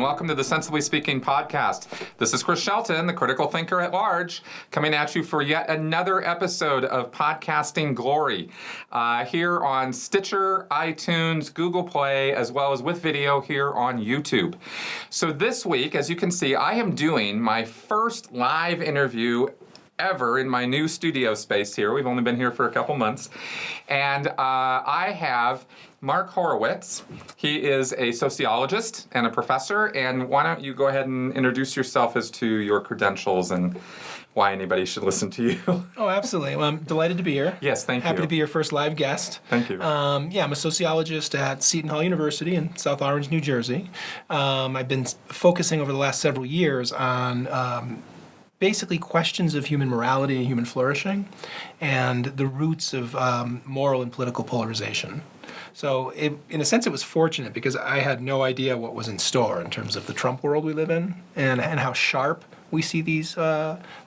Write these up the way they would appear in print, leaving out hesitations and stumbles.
welcome to the Sensibly Speaking podcast. This is Chris Shelton, the critical thinker at large, coming at you for yet another episode of Podcasting Glory, here on Stitcher, iTunes, Google Play, as well as with video here on YouTube. So this week, as you can see, I am doing my first live interview ever in my new studio space here. We've only been here for a couple months. And I have Mark Horowitz. He is a sociologist and a professor. And why don't you go ahead and introduce yourself as to your credentials and why anybody should listen to you. Oh, absolutely. Well, I'm delighted to be here. Yes, thank you. Happy to be your first live guest. Thank you. I'm a sociologist at Seton Hall University in South Orange, New Jersey. I've been focusing over the last several years on basically questions of human morality and human flourishing and the roots of moral and political polarization. So in a sense, it was fortunate because I had no idea what was in store in terms of the Trump world we live in and how sharp we see these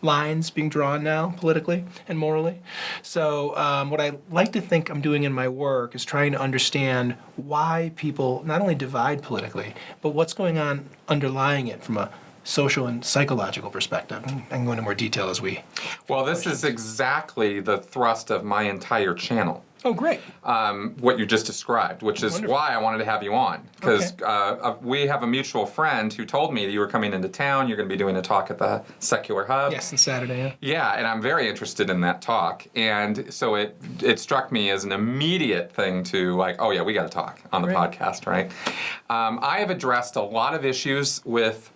lines being drawn now politically and morally. So what I like to think I'm doing in my work is trying to understand why people not only divide politically, but what's going on underlying it from a social and psychological perspective. I can go into more detail as we... Well, this is exactly the thrust of my entire channel. Oh, great. What you just described, which is Wonderful. why I wanted to have you on. Because we have a mutual friend who told me that you were coming into town, you're going to be doing a talk at the Secular Hub. Yes, on Saturday, yeah. Yeah, and I'm very interested in that talk. And so it struck me as an immediate thing to like, oh yeah, we got to talk on the podcast, right? I have addressed a lot of issues with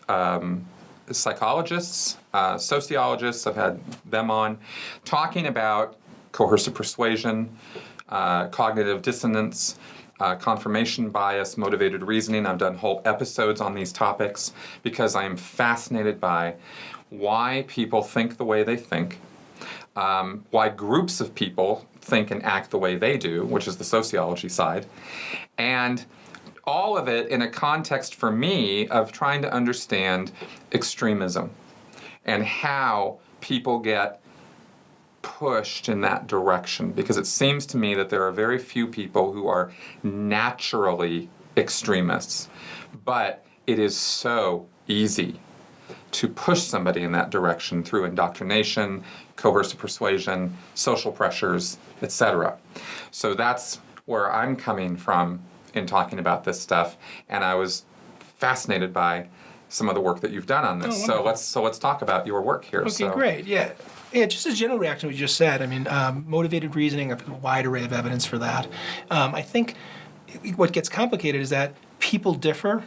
psychologists, sociologists, I've had them on, talking about coercive persuasion, cognitive dissonance, confirmation bias, motivated reasoning. I've done whole episodes on these topics because I am fascinated by why people think the way they think, why groups of people think and act the way they do, which is the sociology side, and all of it in a context for me of trying to understand extremism and how people get pushed in that direction, because it seems to me that there are very few people who are naturally extremists, but it is so easy to push somebody in that direction through indoctrination, coercive persuasion, social pressures, etc. So that's where I'm coming from in talking about this stuff, and I was fascinated by some of the work that you've done on this. Oh, so let's talk about your work here. Okay, great. Yeah, just a general reaction to what you just said. I mean, motivated reasoning, a wide array of evidence for that. I think what gets complicated is that people differ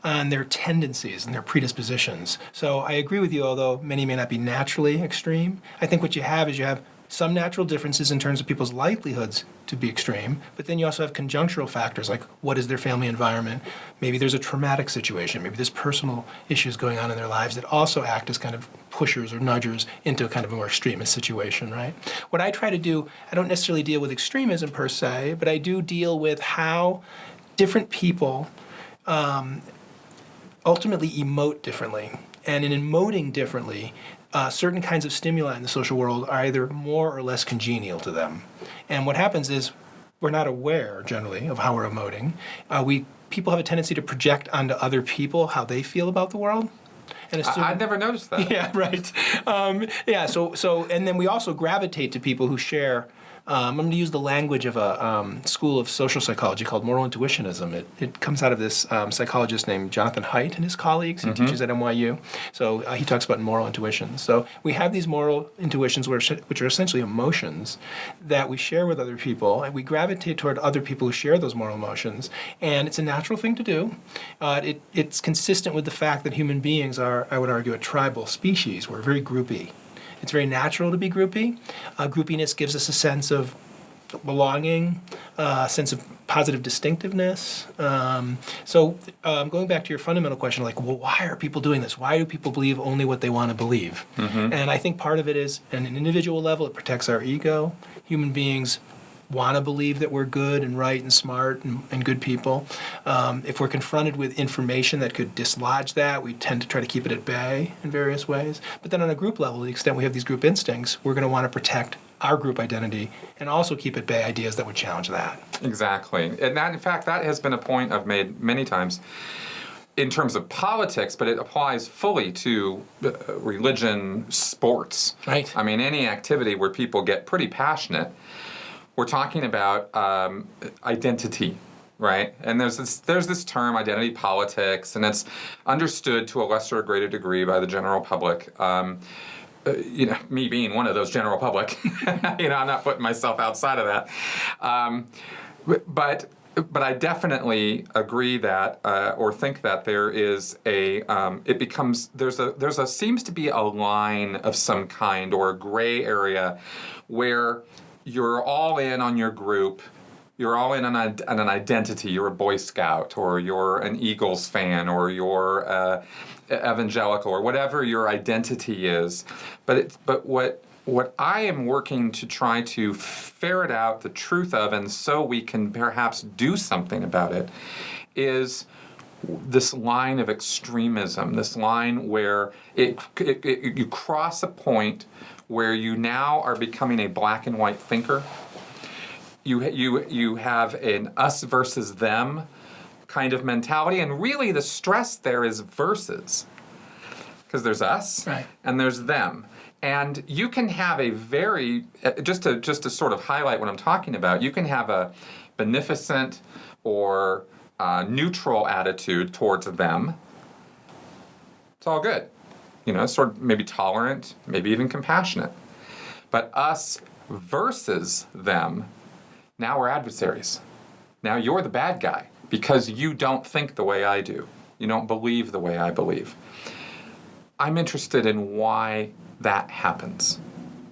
on their tendencies and their predispositions. So I agree with you, although many may not be naturally extreme. I think what you have is you have some natural differences in terms of people's likelihoods to be extreme, but then you also have conjunctural factors like what is their family environment, maybe there's a traumatic situation, maybe there's personal issues going on in their lives that also act as kind of pushers or nudgers into a kind of a more extremist situation, right? What I try to do, I don't necessarily deal with extremism per se, but I do deal with how different people ultimately emote differently. And in emoting differently, certain kinds of stimuli in the social world are either more or less congenial to them. And what happens is we're not aware, generally, of how we're emoting. People have a tendency to project onto other people how they feel about the world. And I'd never noticed that. Yeah, right. So and then we also gravitate to people who share. I'm going to use the language of a school of social psychology called moral intuitionism. It comes out of this psychologist named Jonathan Haidt and his colleagues. He teaches at NYU. So he talks about moral intuition. So we have these moral intuitions, which are essentially emotions that we share with other people, and we gravitate toward other people who share those moral emotions. And it's a natural thing to do. It's consistent with the fact that human beings are, I would argue, a tribal species. We're very groupy. It's very natural to be groupy. Groupiness gives us a sense of belonging, a sense of positive distinctiveness. So going back to your fundamental question, like, well, why are people doing this? Why do people believe only what they want to believe? And I think part of it is, at an individual level, it protects our ego. Human beings want to believe that we're good and right and smart and good people. If we're confronted with information that could dislodge that, we tend to try to keep it at bay in various ways. But then on a group level, to the extent we have these group instincts, we're going to want to protect our group identity and also keep at bay ideas that would challenge that. Exactly. And that, in fact, that has been a point I've made many times in terms of politics, but it applies fully to religion, sports. Right. I mean, any activity where people get pretty passionate. We're talking about identity, right? And there's this term, identity politics, and it's understood to a lesser or greater degree by the general public. Me being one of those general public, I'm not putting myself outside of that. But I definitely agree that, or think that there is seems to be a line of some kind or a gray area where you're all in on your group, you're all in on an identity. You're a Boy Scout, or you're an Eagles fan, or you're evangelical, or whatever your identity is. But what I am working to try to ferret out the truth of, and so we can perhaps do something about it, is this line of extremism, this line where you cross a point where you now are becoming a black and white thinker. You have an us versus them kind of mentality, and really the stress there is versus, because there's us, right, and there's them. And you can have a very, just to sort of highlight what I'm talking about, you can have a beneficent or neutral attitude towards them. It's all good. Sort of maybe tolerant, maybe even compassionate. But us versus them, now we're adversaries. Now you're the bad guy because you don't think the way I do. You don't believe the way I believe. I'm interested in why that happens,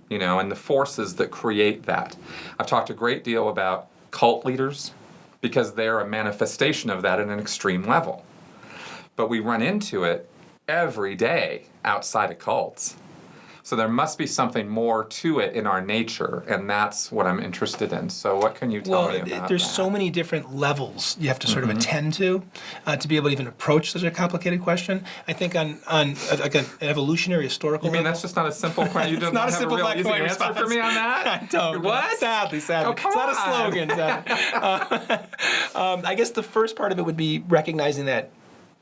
and the forces that create that. I've talked a great deal about cult leaders because they're a manifestation of that at an extreme level. But we run into it every day outside of cults. So there must be something more to it in our nature, and that's what I'm interested in. So what can you tell me about there's that? so many different levels you have to sort of attend to be able to even approach such a complicated question. I think on like an evolutionary historical You mean level, that's just not a simple question? You don't not a have simple a real black and easy white answer response for me on that? I don't. What? Sadly. Oh, come it's not on. a slogan. Sadly. I guess the first part of it would be recognizing that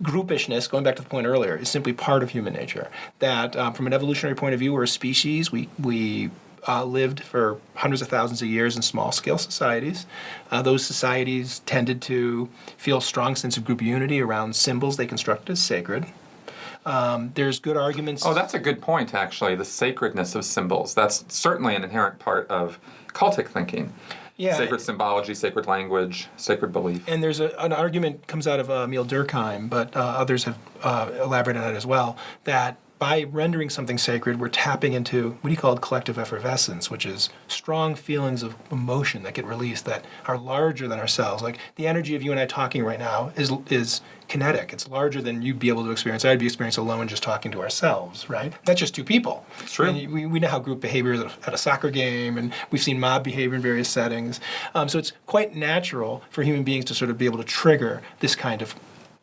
groupishness, going back to the point earlier, is simply part of human nature. That from an evolutionary point of view, we're a species. We lived for hundreds of thousands of years in small-scale societies. Those societies tended to feel a strong sense of group unity around symbols they constructed as sacred. There's good arguments. Oh, that's a good point, actually, the sacredness of symbols. That's certainly an inherent part of cultic thinking. Yeah. Sacred symbology, sacred language, sacred belief. And there's an argument comes out of Emile Durkheim, but others have elaborated on it as well, that by rendering something sacred, we're tapping into what he called collective effervescence, which is strong feelings of emotion that get released that are larger than ourselves. Like the energy of you and I talking right now is kinetic. It's larger than you'd be able to experience. I'd be experiencing alone just talking to ourselves, right? That's just two people. It's true. And we know how group behavior is at a soccer game, and we've seen mob behavior in various settings. So it's quite natural for human beings to sort of be able to trigger this kind of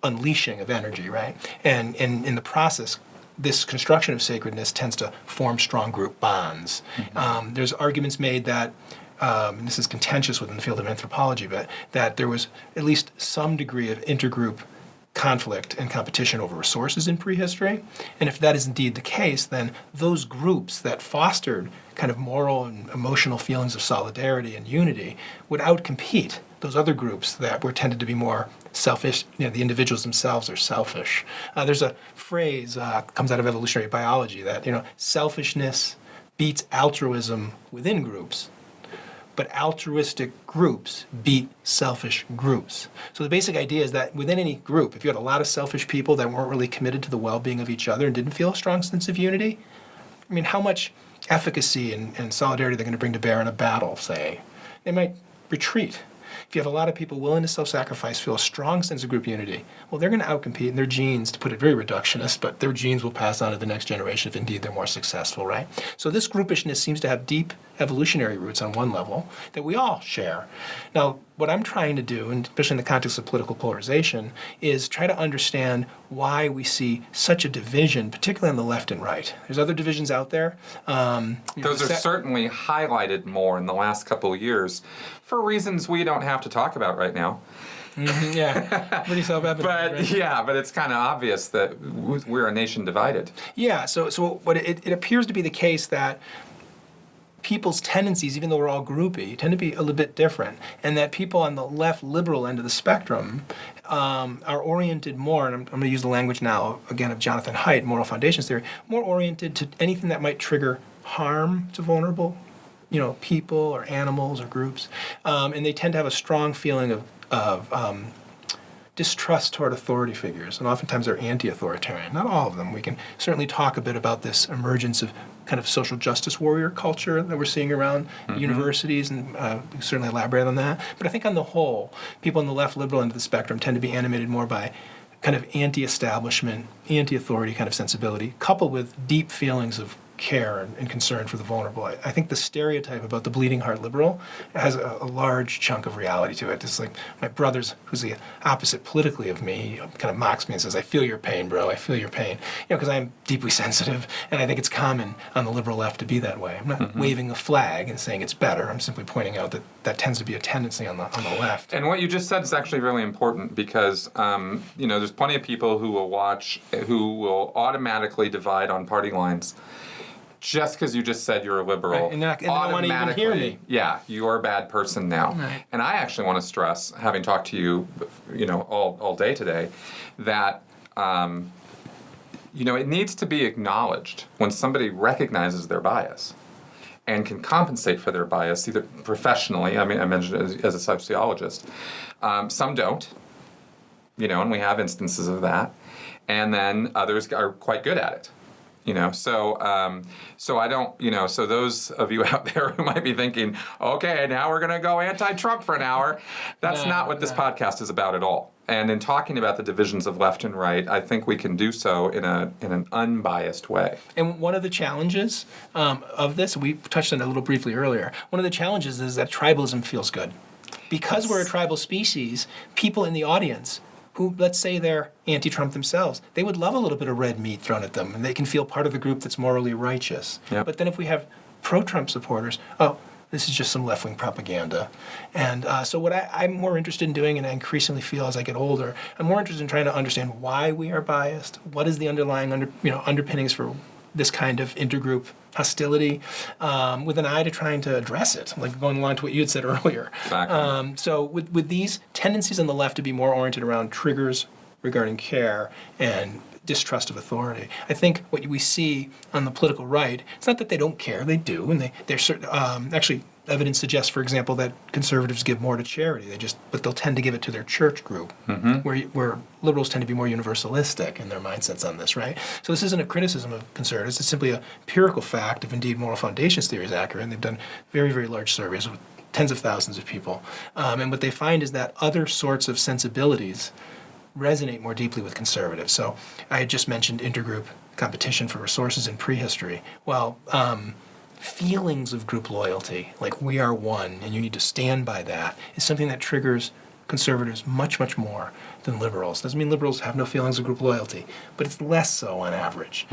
unleashing of energy, right? And in the process, this construction of sacredness tends to form strong group bonds. Mm-hmm. There's arguments made that, and this is contentious within the field of anthropology, but that there was at least some degree of intergroup conflict and competition over resources in prehistory. And if that is indeed the case, then those groups that fostered kind of moral and emotional feelings of solidarity and unity would outcompete those other groups that were tended to be more selfish. The individuals themselves are selfish. There's a phrase comes out of evolutionary biology that selfishness beats altruism within groups, but altruistic groups beat selfish groups. So the basic idea is that within any group, if you had a lot of selfish people that weren't really committed to the well-being of each other and didn't feel a strong sense of unity, how much efficacy and solidarity they're going to bring to bear in a battle, say? They might retreat. If you have a lot of people willing to self-sacrifice, feel a strong sense of group unity, well, they're going to outcompete, and their genes, to put it very reductionist, but their genes will pass on to the next generation if indeed they're more successful, right? So this groupishness seems to have deep evolutionary roots on one level that we all share. Now, what I'm trying to do, and especially in the context of political polarization, is try to understand why we see such a division, particularly on the left and right. There's other divisions out there. Those are certainly highlighted more in the last couple of years for reasons we don't have to talk about right now. Yeah, pretty self-evident. But right? yeah, but it's kind of obvious that we're a nation divided. Yeah, so what it appears to be the case that people's tendencies, even though we're all groupie, tend to be a little bit different, and that people on the left liberal end of the spectrum are oriented more, and I'm going to use the language now, again, of Jonathan Haidt, moral foundations theory, more oriented to anything that might trigger harm to vulnerable, people or animals or groups, and they tend to have a strong feeling of distrust toward authority figures, and oftentimes they're anti-authoritarian. Not all of them. We can certainly talk a bit about this emergence of kind of social justice warrior culture that we're seeing around universities, and we can certainly elaborate on that. But I think on the whole, people on the left liberal end of the spectrum tend to be animated more by kind of anti-establishment, anti-authority kind of sensibility, coupled with deep feelings of care and concern for the vulnerable. I think the stereotype about the bleeding heart liberal has a large chunk of reality to it. It's like my brother's, who's the opposite politically of me, he kind of mocks me and says, "I feel your pain, bro. I feel your pain." Because I'm deeply sensitive, and I think it's common on the liberal left to be that way. I'm not waving a flag and saying it's better. I'm simply pointing out that that tends to be a tendency on the left. And what you just said is actually really important because, there's plenty of people who will automatically divide on party lines. Just because you just said you're a liberal, right. And they don't want to even hear me. Yeah, you're a bad person now. Right. And I actually want to stress, having talked to you, all day today, that it needs to be acknowledged when somebody recognizes their bias and can compensate for their bias, either professionally. I mentioned it as a sociologist. Some don't, and we have instances of that, and then others are quite good at it. So I don't, so those of you out there who might be thinking, okay, now we're going to go anti-Trump for an hour, that's not what this podcast is about at all. And in talking about the divisions of left and right, I think we can do so in an unbiased way. And one of the challenges of this, we touched on it a little briefly earlier, one of the challenges is that tribalism feels good. Because we're a tribal species, people in the audience who, let's say they're anti-Trump themselves, they would love a little bit of red meat thrown at them, and they can feel part of the group that's morally righteous. Yep. But then if we have pro-Trump supporters, this is just some left-wing propaganda. And so what I'm more interested in doing, and I increasingly feel as I get older, I'm more interested in trying to understand why we are biased, what is the underlying underpinnings for this kind of intergroup hostility, with an eye to trying to address it, like going along to what you had said earlier. Exactly. So with these tendencies on the left to be more oriented around triggers regarding care and distrust of authority, I think what we see on the political right, it's not that they don't care, they do, and they're certain. Actually, evidence suggests, for example, that conservatives give more to charity. But they'll tend to give it to their church group, where liberals tend to be more universalistic in their mindsets on this, right? So this isn't a criticism of conservatives. It's simply a empirical fact if indeed moral foundations theory is accurate. And they've done very, very large surveys with tens of thousands of people. And what they find is that other sorts of sensibilities resonate more deeply with conservatives. So I had just mentioned intergroup competition for resources in prehistory. Well, feelings of group loyalty, like we are one and you need to stand by that, is something that triggers conservatives much, much more than liberals. Doesn't mean liberals have no feelings of group loyalty, but it's less so on average.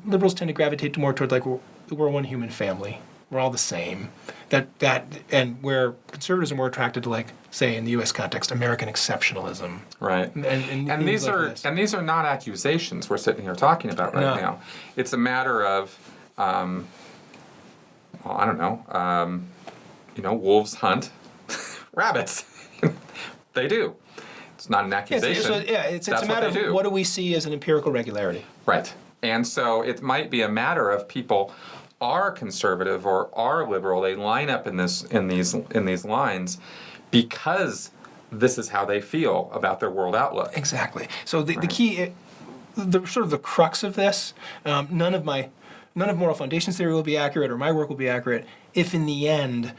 Liberals tend to gravitate more toward like we're one human family. We're all the same. And where conservatives are more attracted to, like, say in the U.S. context, American exceptionalism. Right. And these are not accusations we're sitting here talking about right now. It's a matter of wolves hunt rabbits. They do. It's not an accusation. It's a matter of what do we see as an empirical regularity. Right. And so it might be a matter of people are conservative or are liberal. They line up in these lines because this is how they feel about their world outlook. Exactly. So the key, the sort of the crux of this, none of moral foundations theory will be accurate, or my work will be accurate, if in the end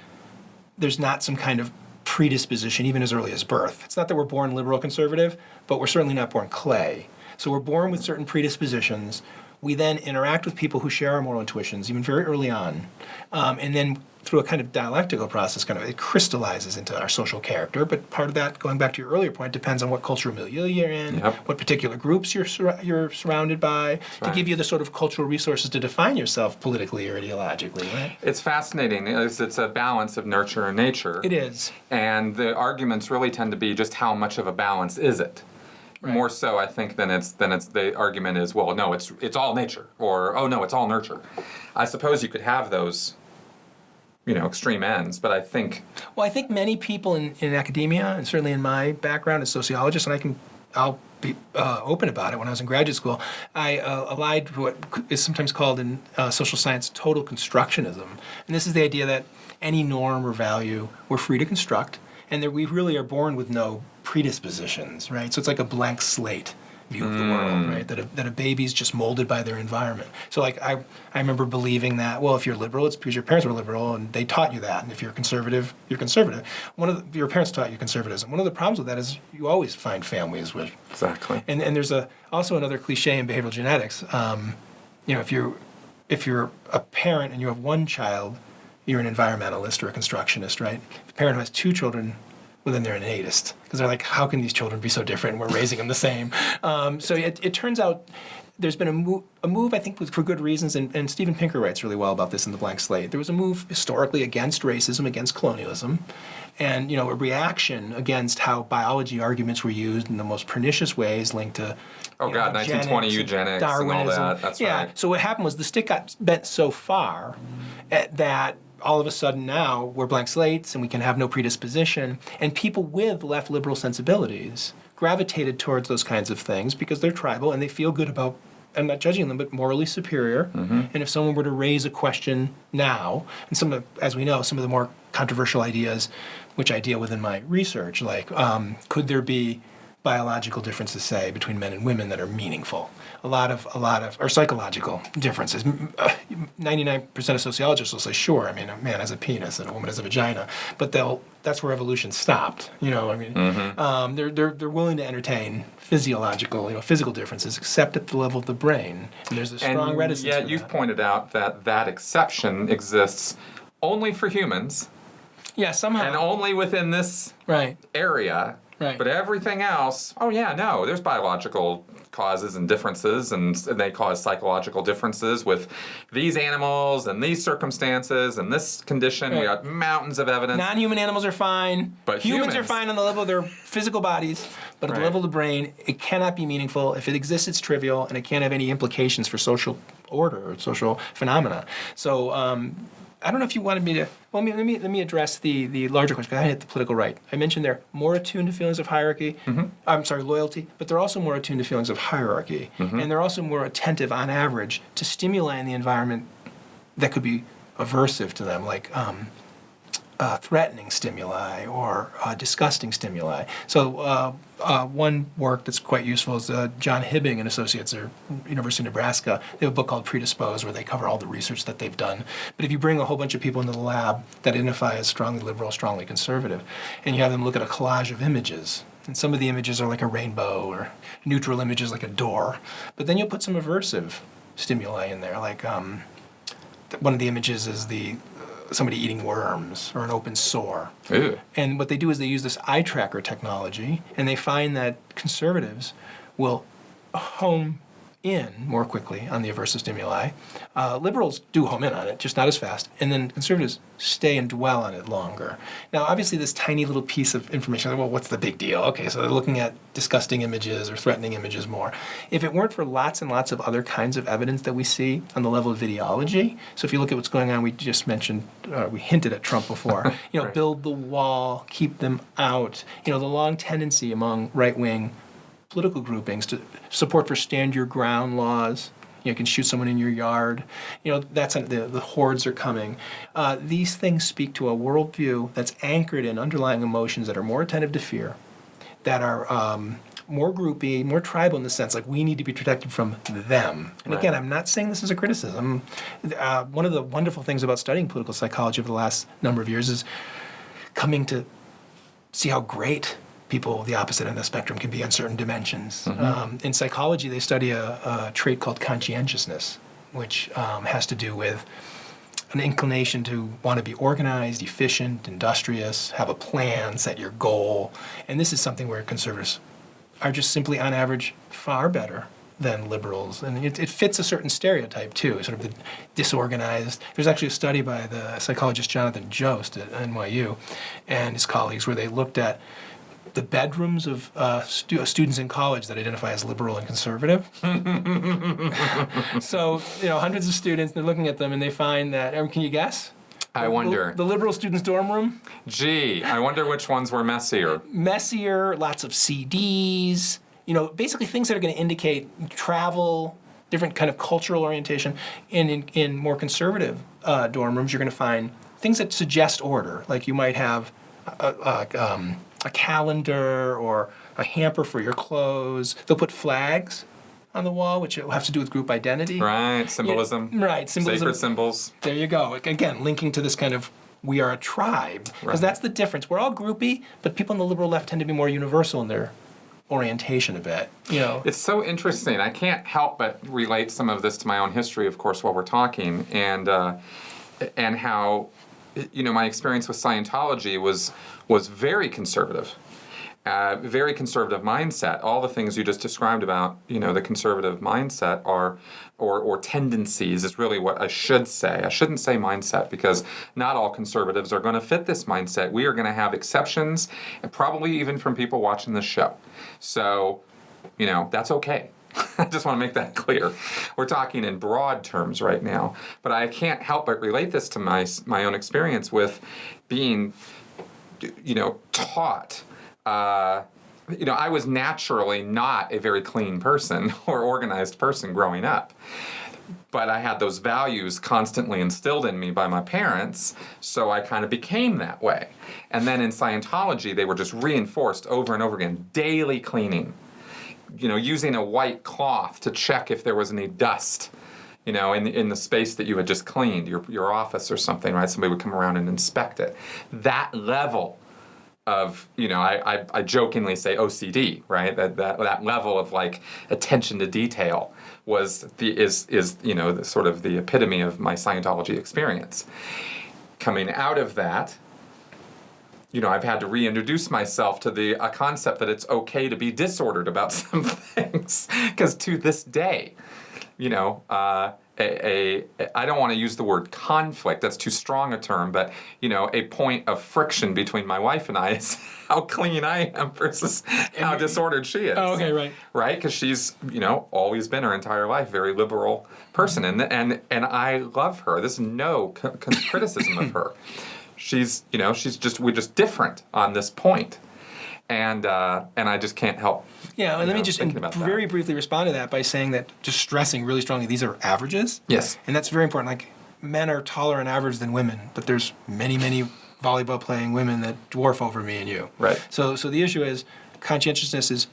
there's not some kind of predisposition, even as early as birth. It's not that we're born liberal conservative, but we're certainly not born clay. So we're born with certain predispositions. we then interact with people who share our moral intuitions, even very early on, and then through a kind of dialectical process, it crystallizes into our social character. But part of that, going back to your earlier point, depends on what cultural milieu you're in, what particular groups you're surrounded by, to give you the sort of cultural resources to define yourself politically or ideologically, right? It's fascinating. It's a balance of nurture and nature. It is. And the arguments really tend to be just how much of a balance is it? Right. More so, I think, than it's the argument is, well, no, it's all nature, or oh no, it's all nurture. I suppose you could have those, extreme ends, but I think... Well, I think many people in academia, and certainly in my background as sociologist, and I'll be open about it. When I was in graduate school, I allied what is sometimes called in social science total constructionism. And this is the idea that any norm or value we're free to construct, and that we really are born with no predispositions, right? So it's like a blank slate view of the world, right? That a baby's just molded by their environment. So I remember believing that, well, if you're liberal, it's because your parents were liberal and they taught you that. And if you're conservative, you're conservative. Your parents taught you conservatism. One of the problems with that is you always find families with... Exactly. And there's also another cliche in behavioral genetics. If you're a parent and you have one child, you're an environmentalist or a constructionist, right? If a parent who has two children, well, then they're an innatist, because they're like, how can these children be so different? We're raising them the same. So it turns out there's been a move, I think, for good reasons, and Steven Pinker writes really well about this in The Blank Slate. There was a move historically against racism, against colonialism, and a reaction against how biology arguments were used in the most pernicious ways linked to 1920 eugenics Darwinism. And all that. That's right. So what happened was the stick got bent so far that all of a sudden now we're blank slates and we can have no predisposition, and people with left liberal sensibilities gravitated towards those kinds of things because they're tribal and they feel good about, I'm not judging them, but morally superior. And if someone were to raise a question now, and as we know, some of the more controversial ideas, which I deal with in my research, like could there be biological differences, say, between men and women that are meaningful? A lot of, or psychological differences. 99% of sociologists will say, sure, a man has a penis and a woman has a vagina, but that's where evolution stopped. They're willing to entertain physical differences, except at the level of the brain. And there's a strong reticence. Yet you've pointed out that exception exists only for humans. Yeah, somehow. And only within this area. Right. But everything else, there's biological causes and differences, and they cause psychological differences with these animals and these circumstances and this condition. We got mountains of evidence. Non-human animals are fine. But humans are fine on the level of their physical bodies, but at the level of the brain, it cannot be meaningful. If it exists, it's trivial, and it can't have any implications for social order or social phenomena. So I don't know if you wanted me to... Well, let me address the larger question, because I hit the political right. I mentioned they're more attuned to feelings of hierarchy. Loyalty, but they're also more attuned to feelings of hierarchy. And they're also more attentive, on average, to stimuli in the environment that could be aversive to them, like threatening stimuli or disgusting stimuli. So one work that's quite useful is John Hibbing and Associates at University of Nebraska. They have a book called Predisposed, where they cover all the research that they've done. But if you bring a whole bunch of people into the lab that identify as strongly liberal, strongly conservative, and you have them look at a collage of images, and some of the images are like a rainbow, or neutral images like a door, but then you'll put some aversive stimuli in there, like one of the images is somebody eating worms or an open sore. Ew. And what they do is they use this eye tracker technology, and they find that conservatives will home in more quickly on the aversive stimuli. Liberals do home in on it, just not as fast. And then conservatives stay and dwell on it longer. Now, obviously, this tiny little piece of information, well, what's the big deal? Okay, so they're looking at disgusting images or threatening images more. If it weren't for lots and lots of other kinds of evidence that we see on the level of ideology, so if you look at what's going on, we just mentioned, we hinted at Trump before, build the wall, keep them out, the long tendency among right-wing political groupings to support for stand your ground laws. You can shoot someone in your yard. That's the hordes are coming. These things speak to a worldview that's anchored in underlying emotions that are more attentive to fear, that are more groupy, more tribal in the sense like we need to be protected from them. And again, I'm not saying this is a criticism. One of the wonderful things about studying political psychology over the last number of years is coming to see how great people, the opposite end of the spectrum, can be on certain dimensions. In psychology, they study a trait called conscientiousness, which has to do with an inclination to want to be organized, efficient, industrious, have a plan, set your goal. And this is something where conservatives are just simply, on average, far better than liberals. And it fits a certain stereotype, too, sort of the disorganized. There's actually a study by the psychologist Jonathan Jost at NYU and his colleagues where they looked at the bedrooms of students in college that identify as liberal and conservative. So, hundreds of students, they're looking at them and they find that, can you guess? I wonder. The liberal students' dorm room? Gee, I wonder which ones were messier. Messier, lots of CDs, basically things that are going to indicate travel, different kind of cultural orientation. And in more conservative dorm rooms, you're going to find things that suggest order, like you might have a calendar or a hamper for your clothes. They'll put flags on the wall, which have to do with group identity. Right, symbolism. Right, symbolism. Sacred symbols. There you go. Again, linking to this kind of, we are a tribe. Because that's the difference. We're all groupie, but people on the liberal left tend to be more universal in their orientation a bit. It's so interesting. I can't help but relate some of this to my own history, of course, while we're talking, and how, my experience with Scientology was very conservative. Very conservative mindset. All the things you just described about, the conservative mindset or tendencies is really what I should say. I shouldn't say mindset because not all conservatives are going to fit this mindset. We are going to have exceptions, and probably even from people watching this show. So, that's okay. I just want to make that clear. We're talking in broad terms right now, but I can't help but relate this to my own experience with being, taught. I was naturally not a very clean person or organized person growing up. But I had those values constantly instilled in me by my parents, so I kind of became that way. And then in Scientology, they were just reinforced over and over again. Daily cleaning. Using a white cloth to check if there was any dust, in the space that you had just cleaned, your office or something, right? Somebody would come around and inspect it. That level of, I jokingly say OCD, right? That level of like attention to detail is the sort of the epitome of my Scientology experience. Coming out of that, I've had to reintroduce myself to a concept that it's okay to be disordered about some things, because to this day, I don't want to use the word conflict, that's too strong a term, but, a point of friction between my wife and I is how clean I am versus how disordered she is. Oh, okay, right. Right? Because she's, always been her entire life very liberal person, and I love her. There's no criticism of her. We're just different on this point. And I just can't help. Yeah, and let me just very briefly respond to that by saying that, just stressing really strongly, these are averages. Yes. And that's very important. Like, men are taller on average than women, but there's many, many volleyball playing women that dwarf over me and you. Right. So the issue is conscientiousness is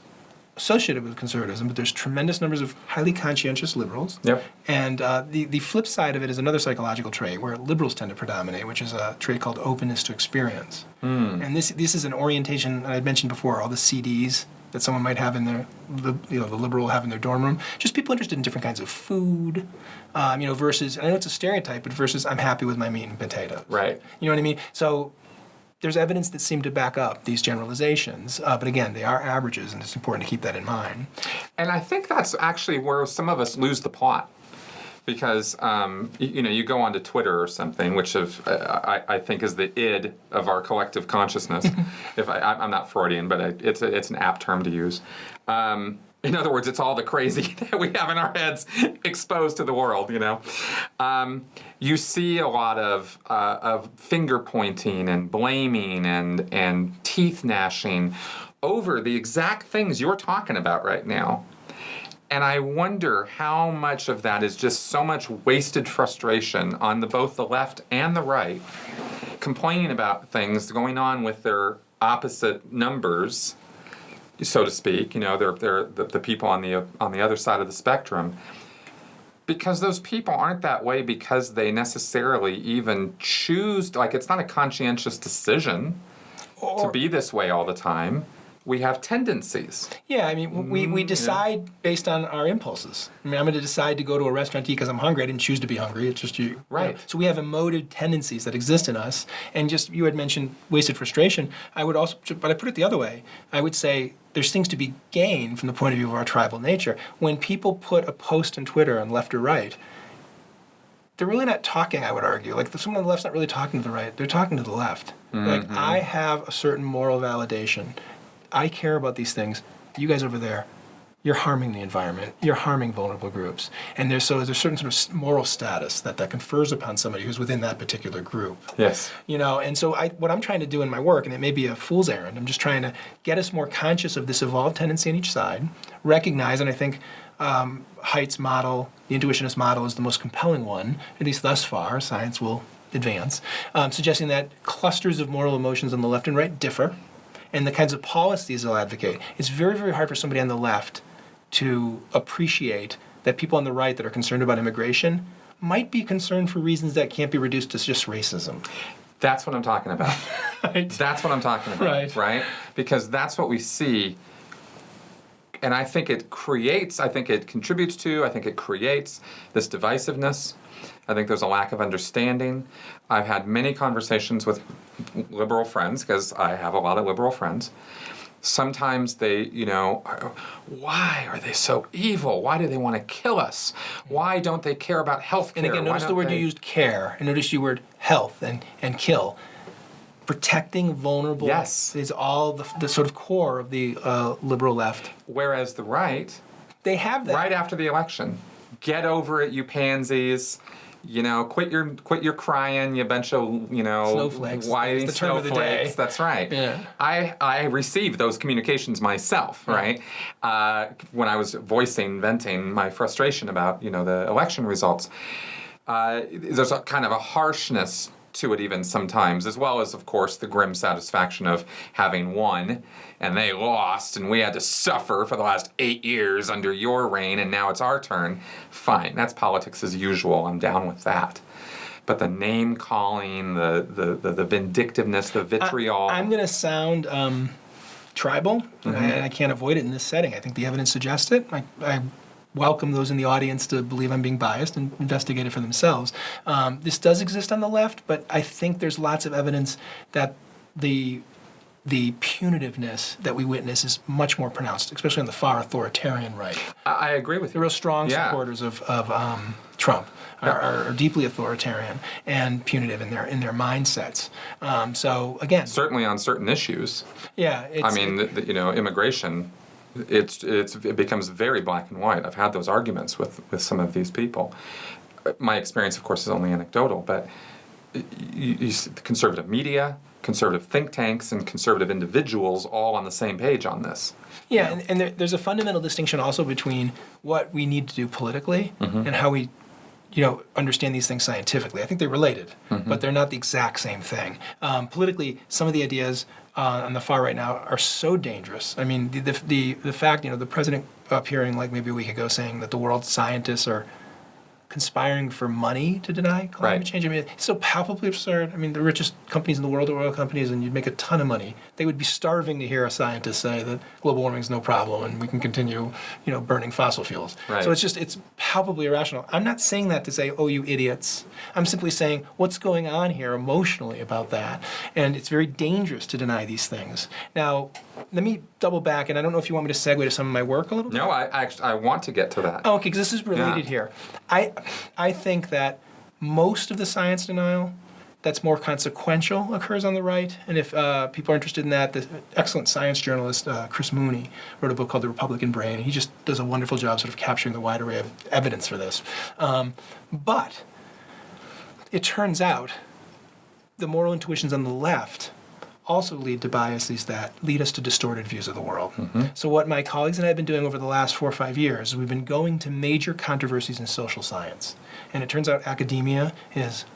associated with conservatism, but there's tremendous numbers of highly conscientious liberals. Yep. And the flip side of it is another psychological trait where liberals tend to predominate, which is a trait called openness to experience. And this is an orientation, I mentioned before, all the CDs that someone might have in the liberal will have in their dorm room. Just people interested in different kinds of food, versus, I know it's a stereotype, but versus I'm happy with my meat and potatoes. Right. You know what I mean? So there's evidence that seem to back up these generalizations, but again, they are averages, and it's important to keep that in mind. And I think that's actually where some of us lose the plot. Because, you go onto Twitter or something, which I think is the id of our collective consciousness. I'm not Freudian, but it's an apt term to use. In other words, it's all the crazy that we have in our heads exposed to the world, You see a lot of finger pointing and blaming and teeth gnashing over the exact things you're talking about right now. And I wonder how much of that is just so much wasted frustration on both the left and the right, complaining about things going on with their opposite numbers, so to speak. They're the people on the other side of the spectrum. Because those people aren't that way because they necessarily even choose. It's not a conscientious decision to be this way all the time. we have tendencies. Yeah, I mean, we decide based on our impulses. I mean, I'm going to decide to go to a restaurant to eat because I'm hungry. I didn't choose to be hungry. It's just you. Right. So we have emoted tendencies that exist in us. And just, you had mentioned wasted frustration. I would also, but I put it the other way. I would say there's things to be gained from the point of view of our tribal nature. When people put a post on Twitter on left or right, they're really not talking, I would argue. Like, someone on the left's not really talking to the right. They're talking to the left. Like, I have a certain moral validation. I care about these things. You guys over there, you're harming the environment. You're harming vulnerable groups. And there's a certain sort of moral status that confers upon somebody who's within that particular group. Yes. You know, and so what I'm trying to do in my work, and it may be a fool's errand, I'm just trying to get us more conscious of this evolved tendency on each side, recognize, and I think Haidt's model, the intuitionist model, is the most compelling one, at least thus far. Science will advance, suggesting that clusters of moral emotions on the left and right differ, and the kinds of policies they'll advocate. It's very, very hard for somebody on the left to appreciate that people on the right that are concerned about immigration might be concerned for reasons that can't be reduced to just racism. That's what I'm talking about. Right. That's what I'm talking about. Right? Because that's what we see. And I think it contributes to, I think it creates this divisiveness. I think there's a lack of understanding. I've had many conversations with liberal friends, because I have a lot of liberal friends. Sometimes they, why are they so evil? Why do they want to kill us? Why don't they care about health care? And again, notice the word you used, care, and notice your word health and kill. Protecting vulnerable is all the sort of core of the liberal left. Whereas the right, they have that. Right after the election, get over it, you pansies. Quit your crying, you bunch of, snowflakes. Whiny the term of the day. That's right. Yeah. I received those communications myself, right? When I was venting my frustration about, the election results. There's a kind of a harshness to it even sometimes, as well as, of course, the grim satisfaction of having won and they lost and we had to suffer for the last 8 years under your reign and now it's our turn. Fine, that's politics as usual. I'm down with that. But the name calling, the vindictiveness, the vitriol. I'm going to sound tribal, and I can't avoid it in this setting. I think the evidence suggests it. I welcome those in the audience to believe I'm being biased and investigate it for themselves. This does exist on the left, but I think there's lots of evidence that the punitiveness that we witness is much more pronounced, especially on the far authoritarian right. I agree with you. The real strong supporters of Trump are deeply authoritarian and punitive in their mindsets. So again, certainly on certain issues. Yeah, immigration. It becomes very black and white. I've had those arguments with some of these people. My experience, of course, is only anecdotal, but you see the conservative media, conservative think tanks, and conservative individuals all on the same page on this. Yeah, and there's a fundamental distinction also between what we need to do politically and how we understand these things scientifically. I think they're related, but they're not the exact same thing. Politically, some of the ideas on the far right now are so dangerous. I mean, the fact, the president appearing like maybe a week ago saying that the world's scientists are conspiring for money to deny climate change. I mean, it's so palpably absurd. I mean, the richest companies in the world are oil companies, and you'd make a ton of money. They would be starving to hear a scientist say that global warming is no problem and we can continue, burning fossil fuels. Right. So it's palpably irrational. I'm not saying that to say, oh, you idiots. I'm simply saying what's going on here emotionally about that. And it's very dangerous to deny these things. Now, let me double back, and I don't know if you want me to segue to some of my work a little bit. No, I want to get to that. Oh, okay, because this is related here. I think that most of the science denial that's more consequential occurs on the right. And if people are interested in that, the excellent science journalist Chris Mooney wrote a book called The Republican Brain. And he just does a wonderful job sort of capturing the wide array of evidence for this. But it turns out the moral intuitions on the left also lead to biases that lead us to distorted views of the world. So what my colleagues and I have been doing over the last 4 or 5 years is we've been going to major controversies in social science. And it turns out academia is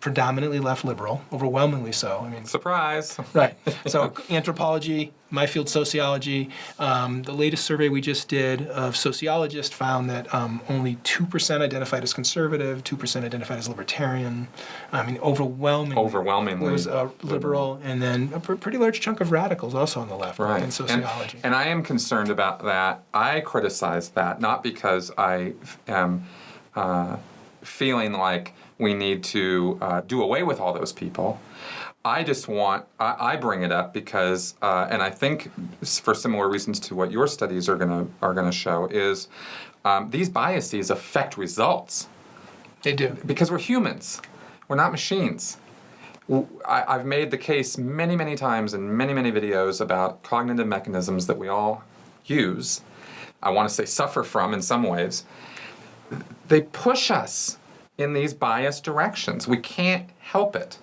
predominantly left liberal, overwhelmingly so. I mean, Surprise. right. So anthropology, my field sociology. The latest survey we just did of Sociologist found that only 2% identified as conservative, 2% identified as libertarian. I mean, overwhelmingly was liberal, and then a pretty large chunk of radicals also on the left in sociology. And I am concerned about that. I criticize that, not because I am feeling like we need to do away with all those people. I just want, I bring it up because, and I think for similar reasons to what your studies are gonna show, is these biases affect results. They do. Because we're humans. We're not machines. I've made the case many, many times in many, many videos about cognitive mechanisms that we all use, I want to say suffer from in some ways. They push us in these biased directions. We can't help it.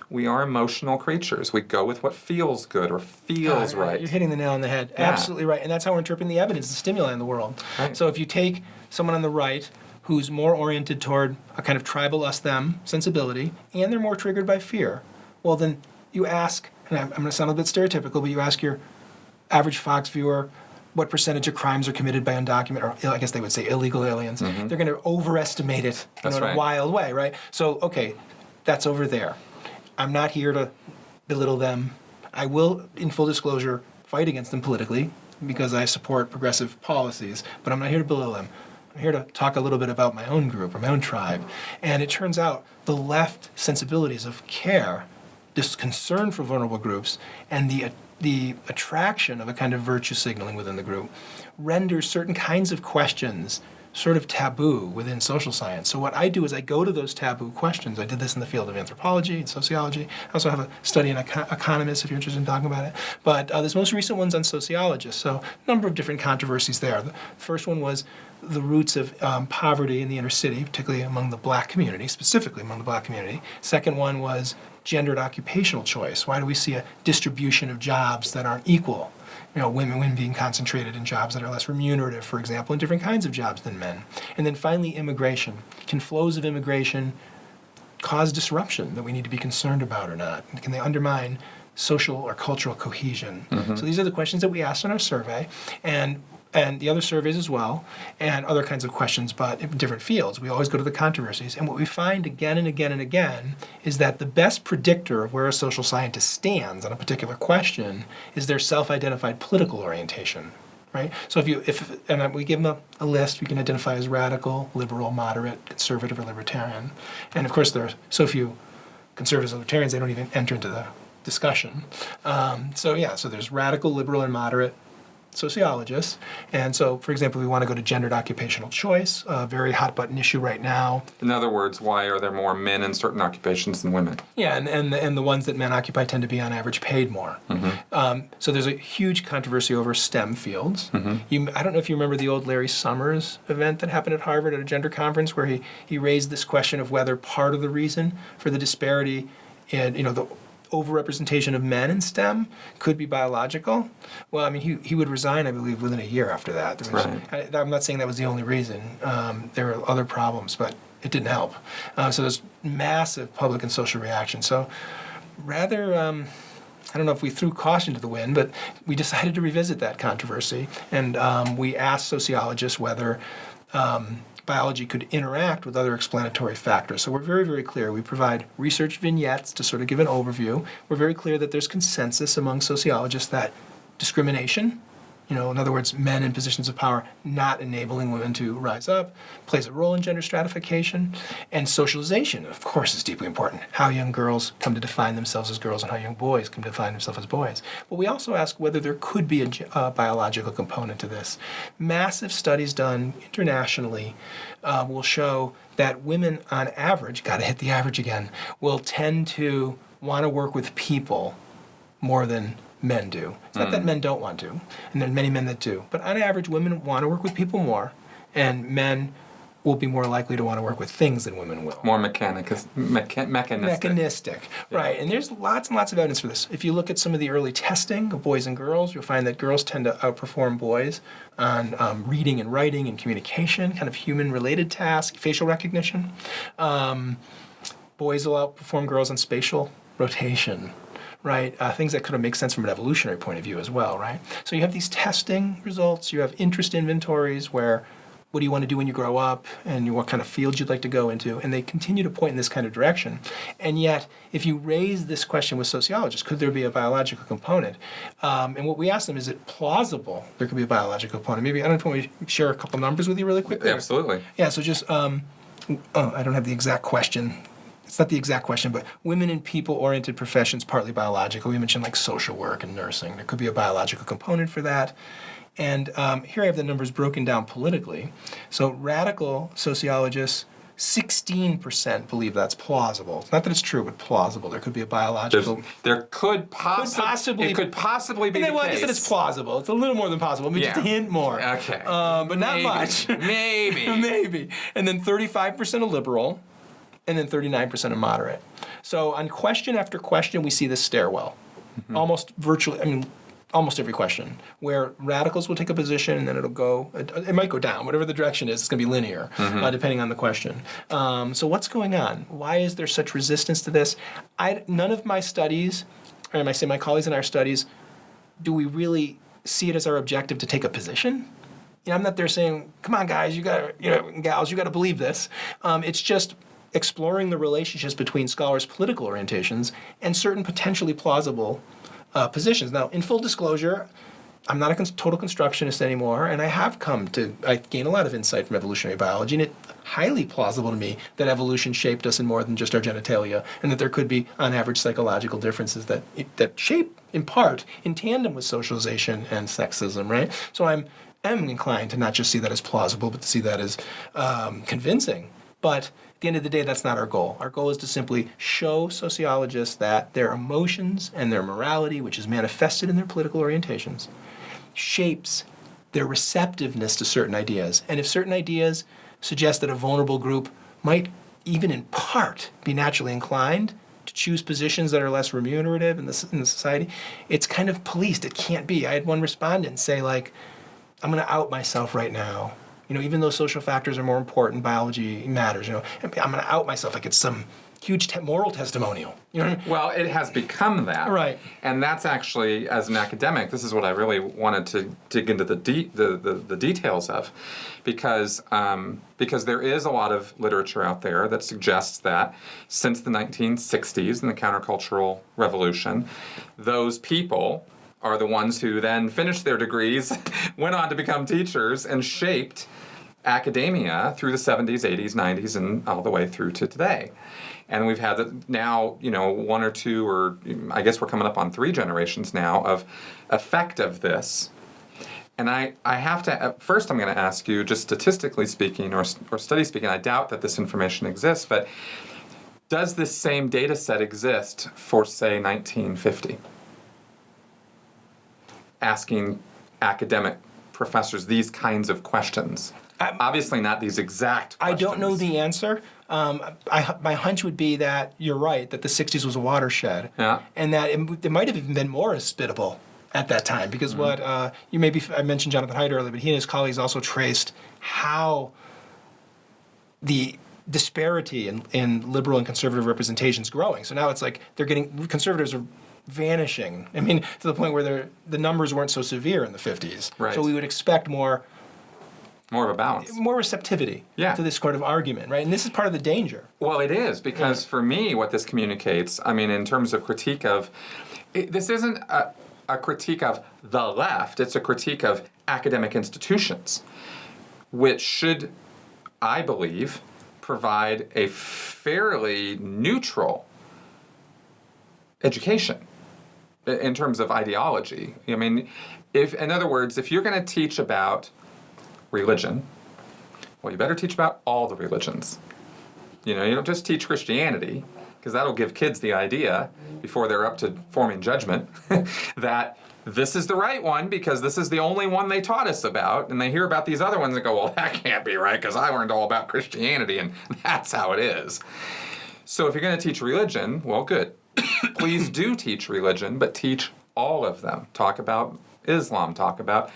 We are emotional creatures. We go with what feels good or feels right. You're hitting the nail on the head. Yeah. Absolutely right. And that's how we're interpreting the evidence, the stimuli in the world. Right. So if you take someone on the right who's more oriented toward a kind of tribal us-them sensibility, and they're more triggered by fear, well then you ask, and I'm going to sound a bit stereotypical, but you ask your average Fox viewer what percentage of crimes are committed by undocumented, or I guess they would say illegal aliens. Mm-hmm. They're going to overestimate it in a wild way, right? So, okay, that's over there. I'm not here to belittle them. I will, in full disclosure, fight against them politically because I support progressive policies, but I'm not here to belittle them. I'm here to talk a little bit about my own group or my own tribe. And it turns out the left sensibilities of care, this concern for vulnerable groups, and the attraction of a kind of virtue signaling within the group renders certain kinds of questions sort of taboo within social science. So what I do is I go to those taboo questions. I did this in the field of anthropology and sociology. I also have a study in economists if you're interested in talking about it. But this most recent one's on sociologists. So a number of different controversies there. The first one was the roots of poverty in the inner city, particularly among the black community, specifically among the black community. Second one was gendered occupational choice. Why do we see a distribution of jobs that aren't equal? You know, women being concentrated in jobs that are less remunerative, for example, and different kinds of jobs than men. And then finally, immigration. Can flows of immigration cause disruption that we need to be concerned about or not? And can they undermine social or cultural cohesion? Mm-hmm. So these are the questions that we asked in our survey, and the other surveys as well, and other kinds of questions, but in different fields. We always go to the controversies. And what we find again and again and again is that the best predictor of where a social scientist stands on a particular question is their self-identified political orientation, right? So and we give them a list, we can identify as radical, liberal, moderate, conservative, or libertarian. And of course, there are so few conservatives and libertarians, they don't even enter into the discussion. So there's radical, liberal, and moderate sociologists. And so, for example, we want to go to gendered occupational choice, a very hot button issue right now. In other words, why are there more men in certain occupations than women? Yeah, and the ones that men occupy tend to be on average paid more. Mm-hmm. So there's a huge controversy over STEM fields. Mm-hmm. I don't know if you remember the old Larry Summers event that happened at Harvard at a gender conference where he raised this question of whether part of the reason for the disparity in, the overrepresentation of men in STEM could be biological. Well, I mean, he would resign, I believe, within a year after that. I'm not saying that was the only reason. There were other problems, but it didn't help. So there's massive public and social reaction. So rather, I don't know if we threw caution to the wind, but we decided to revisit that controversy. And we asked sociologists whether biology could interact with other explanatory factors. So we're very, very clear. We provide research vignettes to sort of give an overview. We're very clear that there's consensus among sociologists that discrimination, in other words, men in positions of power not enabling women to rise up, plays a role in gender stratification. And socialization, of course, is deeply important. How young girls come to define themselves as girls and how young boys come to define themselves as boys. But we also ask whether there could be a biological component to this. Massive studies done internationally will show that women on average, got to hit the average again, will tend to want to work with people more than men do. It's not that men don't want to, and there are many men that do. But on average, women want to work with people more, and men will be more likely to want to work with things than women will. More mechanistic. Mechanistic, yeah. Right. And there's lots and lots of evidence for this. If you look at some of the early testing of boys and girls, you'll find that girls tend to outperform boys on reading and writing and communication, kind of human-related tasks, facial recognition. boys will outperform girls in spatial rotation, right? Things that could make sense from an evolutionary point of view as well, right? So you have these testing results, you have interest inventories where what do you want to do when you grow up and what kind of fields you'd like to go into, and they continue to point in this kind of direction. And yet, if you raise this question with sociologists, could there be a biological component? And what we ask them, is it plausible there could be a biological component? Maybe, I don't know if you want me to share a couple numbers with you really quickly. Absolutely. Yeah, so just, I don't have the exact question. It's not the exact question, but women in people-oriented professions, partly biological. We mentioned like social work and nursing. There could be a biological component for that. And here I have the numbers broken down politically. So radical sociologists, 16% believe that's plausible. It's not that it's true, but plausible. There could be a biological... There could possibly... It could possibly be the case. Well, I guess it's plausible. It's a little more than possible. Maybe just a hint more. Okay. But not much. Maybe. Maybe. And then 35% are liberal, and then 39% are moderate. So on question after question, we see this stairwell. Almost virtually... almost every question, where radicals will take a position and then it'll go, it might go down, whatever the direction is, it's going to be linear, depending on the question. So what's going on? Why is there such resistance to this? None of my studies, or I say my colleagues in our studies, do we really see it as our objective to take a position? I'm not there saying, come on guys, gals, you got to believe this. It's just exploring the relationships between scholars' political orientations and certain potentially plausible positions. Now, in full disclosure, I'm not a total constructionist anymore, and I gain a lot of insight from evolutionary biology, and it's highly plausible to me that evolution shaped us in more than just our genitalia, and that there could be, on average, psychological differences that shape, in part, in tandem with socialization and sexism, right? So I'm inclined to not just see that as plausible, but to see that as convincing. But at the end of the day, that's not our goal. Our goal is to simply show sociologists that their emotions and their morality, which is manifested in their political orientations, shapes their receptiveness to certain ideas. And if certain ideas suggest that a vulnerable group might, even in part, be naturally inclined to choose positions that are less remunerative in the society, it's kind of policed. It can't be. I had one respondent say, like, I'm going to out myself right now. Even though social factors are more important, biology matters, I'm going to out myself like it's some huge moral testimonial. You know what I mean? Well, it has become that. Right. And that's actually, as an academic, this is what I really wanted to dig into the details of, because there is a lot of literature out there that suggests that since the 1960s and the countercultural revolution, those people are the ones who then finished their degrees, went on to become teachers, and shaped academia through the 70s, 80s, 90s, and all the way through to today. And we've had now, one or two, or I guess we're coming up on 3 generations now of effect of this. And I have to, first I'm going to ask you, just statistically speaking or study speaking, I doubt that this information exists, but does this same data set exist for, say, 1950? Asking academic professors these kinds of questions. Obviously not these exact questions. I don't know the answer. My hunch would be that you're right, that the 60s was a watershed. Yeah. And that it might have even been more hospitable at that time, because I mentioned Jonathan Haidt earlier, but he and his colleagues also traced how the disparity in liberal and conservative representation is growing. So now it's like conservatives are vanishing. I mean, to the point where the numbers weren't so severe in the 50s. Right. So we would expect more of a balance. More receptivity to this sort of argument, right? And this is part of the danger. Well, it is, because for me, what this communicates, in terms of critique of, this isn't a critique of the left, it's a critique of academic institutions, which should, I believe, provide a fairly neutral education in terms of ideology. In other words, if you're going to teach about religion, well, you better teach about all the religions. You don't just teach Christianity, because that'll give kids the idea, before they're up to forming judgment, that this is the right one because this is the only one they taught us about, and they hear about these other ones and go, well, that can't be right because I learned all about Christianity and that's how it is. So if you're going to teach religion, well, good. Please do teach religion, but teach all of them. Talk about Islam, talk about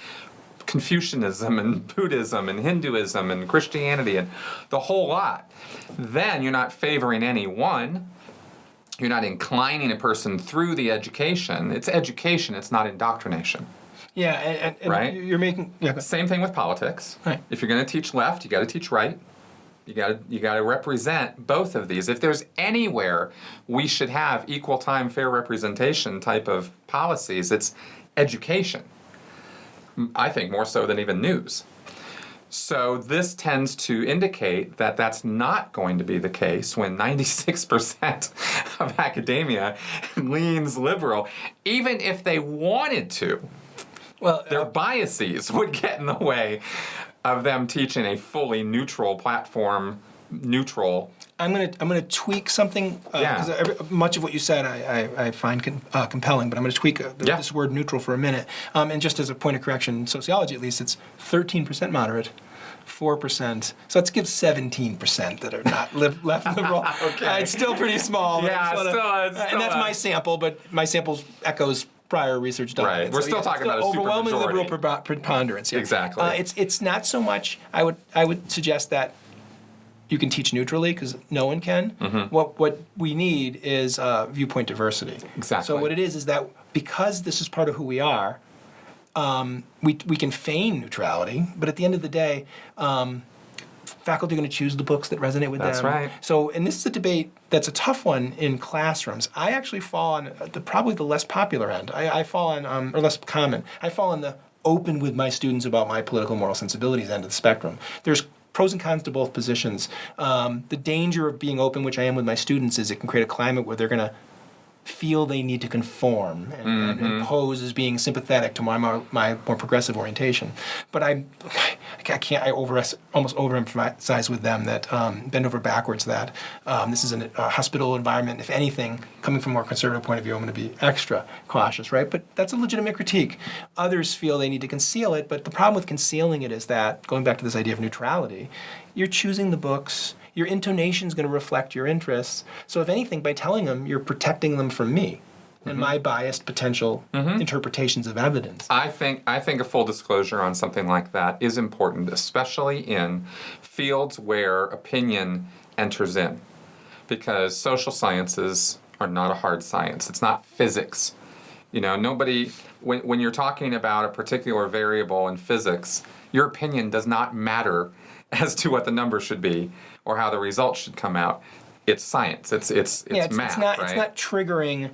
Confucianism and Buddhism and Hinduism and Christianity and the whole lot, then you're not favoring any one. You're not inclining a person through the education. It's education, it's not indoctrination. Yeah, and right? You're making... Yeah, same thing with politics. Right. If you're going to teach left, you got to teach right. You got to represent both of these. If there's anywhere we should have equal time, fair representation type of policies, it's education. I think more so than even news. So this tends to indicate that that's not going to be the case when 96% of academia leans liberal, even if they wanted to. Well, their biases would get in the way of them teaching a fully neutral platform, neutral. I'm gonna tweak something because much of what you said I find compelling, but I'm gonna tweak this word neutral for a minute. And just as a point of correction, in sociology at least, it's 13% moderate, 4%. So let's give 17% that are not left liberal. Okay. It's still pretty small. Yeah, and that's my sample, but my sample echoes prior research done. Right. We're still talking about a overwhelming supermajority. liberal preponderance. Yeah. Exactly. It's not so much. I would suggest that you can teach neutrally because no one can. Mm-hmm. What we need is viewpoint diversity. Exactly. So what it is that because this is part of who we are, we can feign neutrality, but at the end of the day, faculty are going to choose the books that resonate with them. That's right. So, and this is a debate that's a tough one in classrooms. I actually fall on probably the less popular end. I fall on, or less common. I fall on the open with my students about my political moral sensibilities end of the spectrum. There's pros and cons to both positions. The danger of being open, which I am with my students, is it can create a climate where they're going to feel they need to conform and pose as being sympathetic to my more progressive orientation. But I almost overemphasize with them that bend over backwards that this is a hospitable environment. If anything, coming from a more conservative point of view, I'm going to be extra cautious, right? But that's a legitimate critique. Others feel they need to conceal it, but the problem with concealing it is that, going back to this idea of neutrality, you're choosing the books. Your intonation is going to reflect your interests. So if anything, by telling them, you're protecting them from me and my biased potential interpretations of evidence. I think a full disclosure on something like that is important, especially in fields where opinion enters in, because social sciences are not a hard science. It's not physics. You know, nobody, when you're talking about a particular variable in physics, your opinion does not matter as to what the number should be or how the results should come out. It's science. It's math, right? It's not triggering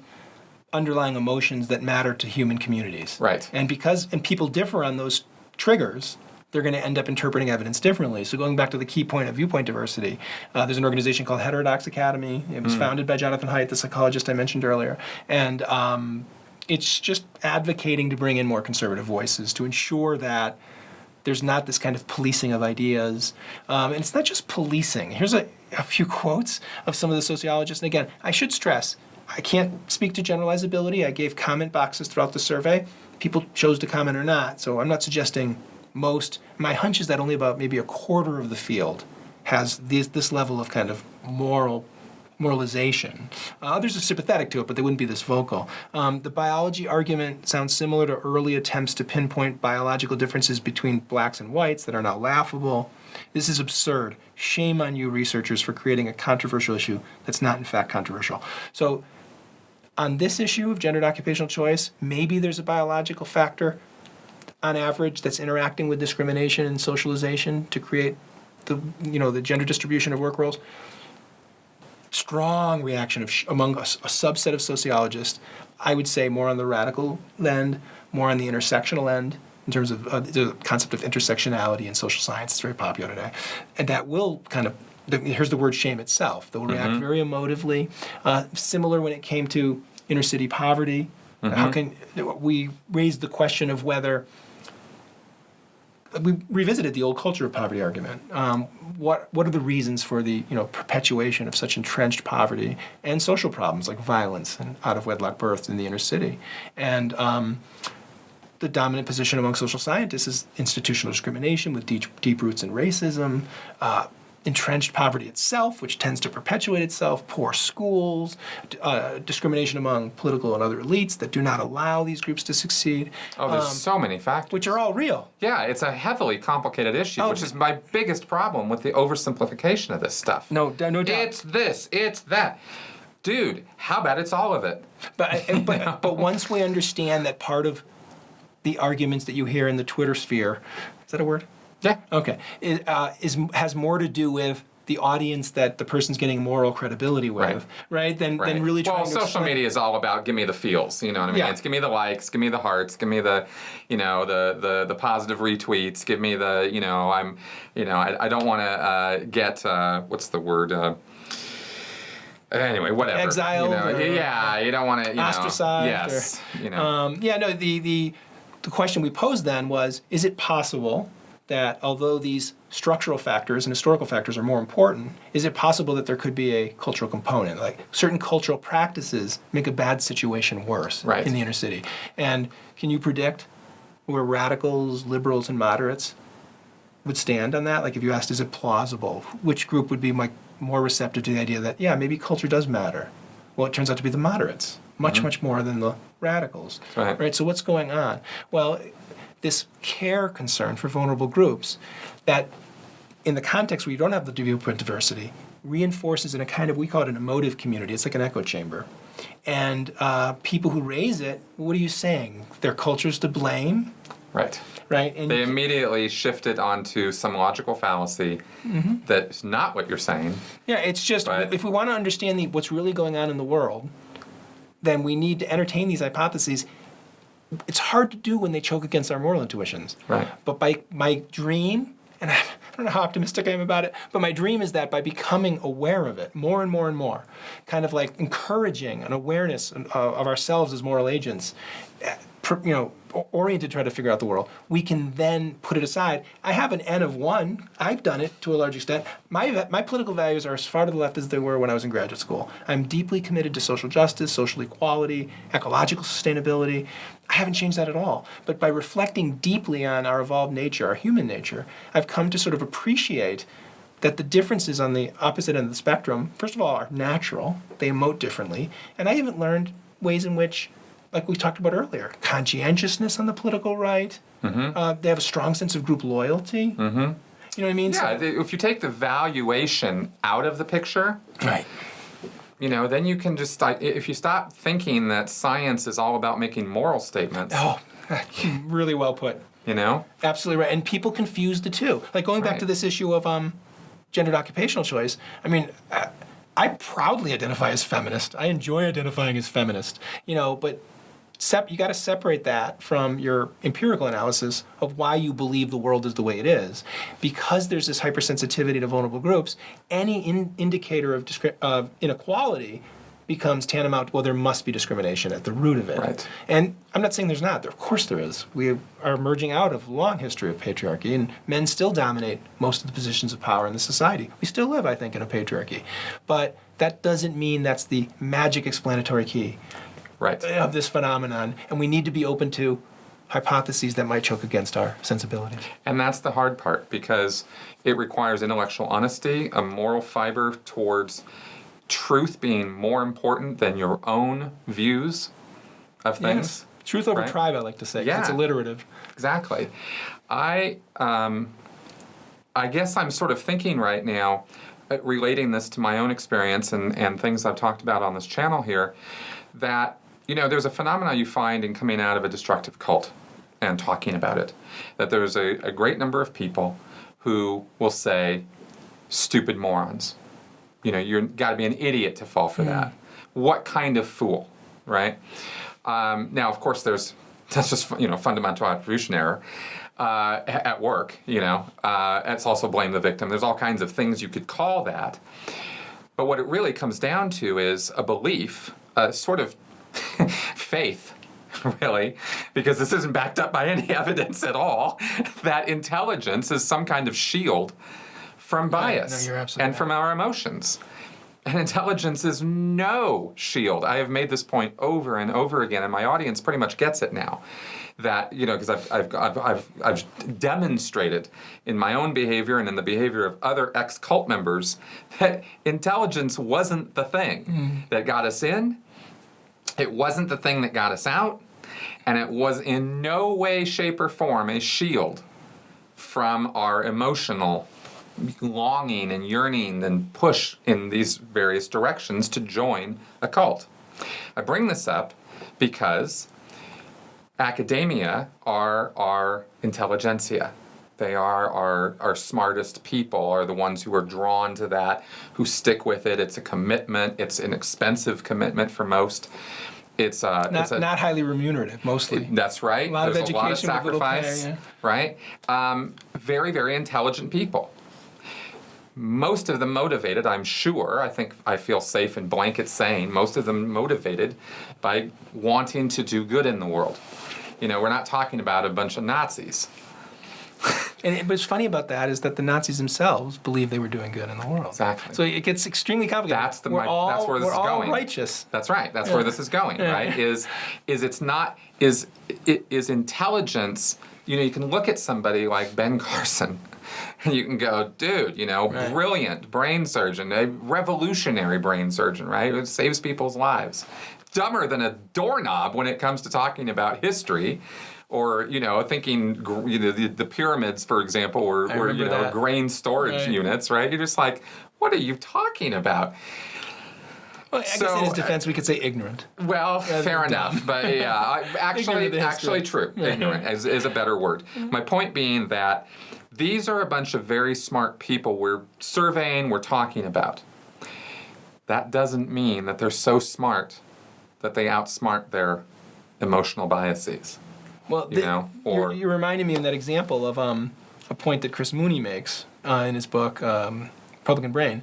underlying emotions that matter to human communities. Right. And people differ on those triggers, they're going to end up interpreting evidence differently. So going back to the key point of viewpoint diversity, there's an organization called Heterodox Academy. It was founded by Jonathan Haidt, the psychologist I mentioned earlier. And it's just advocating to bring in more conservative voices to ensure that there's not this kind of policing of ideas. And it's not just policing. Here's a few quotes of some of the sociologists. And again, I should stress, I can't speak to generalizability. I gave comment boxes throughout the survey. People chose to comment or not. So I'm not suggesting most. My hunch is that only about maybe a quarter of the field has this level of kind of moralization. Others are sympathetic to it, but they wouldn't be this vocal. The biology argument sounds similar to early attempts to pinpoint biological differences between blacks and whites that are now laughable. This is absurd. Shame on you, researchers, for creating a controversial issue that's not, in fact, controversial. So on this issue of gendered occupational choice, maybe there's a biological factor on average that's interacting with discrimination and socialization to create the gender distribution of work roles. Strong reaction among a subset of sociologists. I would say more on the radical end, more on the intersectional end, in terms of the concept of intersectionality in social science. It's very popular today. And that will here's the word shame itself. They will react very emotively. Similar when it came to inner city poverty. How can we raise the question of whether we revisited the old culture of poverty argument. What are the reasons for the perpetuation of such entrenched poverty and social problems like violence and out of wedlock births in the inner city? And the dominant position among social scientists is institutional discrimination with deep roots in racism, entrenched poverty itself, which tends to perpetuate itself, poor schools, discrimination among political and other elites that do not allow these groups to succeed. Oh, there's so many factors. Which are all real. Yeah, it's a heavily complicated issue, which is my biggest problem with the oversimplification of this stuff. No doubt. It's this, it's that. Dude, how about it's all of it? But once we understand that part of the arguments that you hear in the Twitter sphere, is that a word? Yeah. Okay. Has more to do with the audience that the person's getting moral credibility with, right? Than really trying to social explain. media is all about give me the feels, you know what I mean? Yeah. It's give me the likes, give me the hearts, give me the, the positive retweets, give me the, I don't want to get, what's the word? Anyway, whatever. Exiled. You don't want to, ostracized. Yes. The question we posed then was, is it possible that although these structural factors and historical factors are more important, is it possible that there could be a cultural component? Like certain cultural practices make a bad situation worse in the inner city. And can you predict where radicals, liberals, and moderates would stand on that? Like if you asked, is it plausible? Which group would be more receptive to the idea that, maybe culture does matter? Well, it turns out to be the moderates, much more than the radicals. Right? So what's going on? Well, this care concern for vulnerable groups that in the context where you don't have the viewpoint diversity reinforces in a kind of, we call it an emotive community. It's like an echo chamber. And people who raise it, what are you saying? Their culture's to blame? Right. And they immediately shifted onto some logical fallacy that's not what you're saying. Yeah, it's just, if we want to understand what's really going on in the world, then we need to entertain these hypotheses. It's hard to do when they choke against our moral intuitions. Right. But by my dream, and I don't know how optimistic I am about it, but my dream is that by becoming aware of it more and more and more, kind of like encouraging an awareness of ourselves as moral agents, oriented to try to figure out the world, we can then put it aside. I have an N of 1. I've done it to a large extent. My political values are as far to the left as they were when I was in graduate school. I'm deeply committed to social justice, social equality, ecological sustainability. I haven't changed that at all. But by reflecting deeply on our evolved nature, our human nature, I've come to sort of appreciate that the differences on the opposite end of the spectrum, first of all, are natural. They emote differently. And I even learned ways in which, like we talked about earlier, conscientiousness on the political right. They have a strong sense of group loyalty. You know what I mean? Yeah, if you take the valuation out of the picture, right. Then you can just, if you stop thinking that science is all about making moral statements. Oh, really well put. Absolutely right. And people confuse the two. Like going back to this issue of gendered occupational choice, I mean, I proudly identify as feminist. I enjoy identifying as feminist, but you got to separate that from your empirical analysis of why you believe the world is the way it is. Because there's this hypersensitivity to vulnerable groups, any indicator of inequality becomes tantamount, well, there must be discrimination at the root of it. Right. And I'm not saying there's not. Of course there is. We are emerging out of a long history of patriarchy, and men still dominate most of the positions of power in the society. We still live, I think, in a patriarchy. But that doesn't mean that's the magic explanatory key of this phenomenon. And we need to be open to hypotheses that might choke against our sensibilities. And that's the hard part, because it requires intellectual honesty, a moral fiber towards truth being more important than your own views of things. Yes. Truth over tribe, I like to say. Yeah. It's alliterative. Exactly. I guess I'm sort of thinking right now, relating this to my own experience and things I've talked about on this channel here, that, there's a phenomenon you find in coming out of a destructive cult and talking about it, that there's a great number of people who will say, stupid morons. You've got to be an idiot to fall for that. What kind of fool, right? Now, of course, that's just fundamental attribution error at work. It's also blame the victim. There's all kinds of things you could call that. But what it really comes down to is a belief, a sort of faith, really, because this isn't backed up by any evidence at all, that intelligence is some kind of shield from bias and from our emotions. And intelligence is no shield. I have made this point over and over again, and my audience pretty much gets it now. That, because I've demonstrated in my own behavior and in the behavior of other ex-cult members that intelligence wasn't the thing that got us in. It wasn't the thing that got us out, and it was in no way, shape, or form a shield from our emotional longing and yearning and push in these various directions to join a cult. I bring this up because academia are our intelligentsia. They are our smartest people, are the ones who are drawn to that, who stick with it. It's a commitment. It's an expensive commitment for most. It's not highly remunerative, mostly. That's right. A lot There's of education, a lot of sacrifice, right? Very, very intelligent people. Most of them motivated, I'm sure, I feel safe in blanket saying, most of them motivated by wanting to do good in the world. We're not talking about a bunch of Nazis. And what's funny about that is that the Nazis themselves believed they were doing good in the world. Exactly. So it gets extremely complicated. That's where this is going. We're all righteous. That's right. That's where this is going. Right? Is intelligence? You can look at somebody like Ben Carson, and you can go, dude, brilliant brain surgeon, a revolutionary brain surgeon, right? It saves people's lives. Dumber than a doorknob when it comes to talking about history. Or, thinking, the pyramids, for example, were grain storage units, right? You're just like, what are you talking about? Well, I guess in his defense, we could say ignorant. Well, fair enough. But actually true. Ignorant is a better word. My point being that these are a bunch of very smart people we're surveying, we're talking about. That doesn't mean that they're so smart that they outsmart their emotional biases. Well, you're reminding me in that example of a point that Chris Mooney makes in his book, Republican Brain.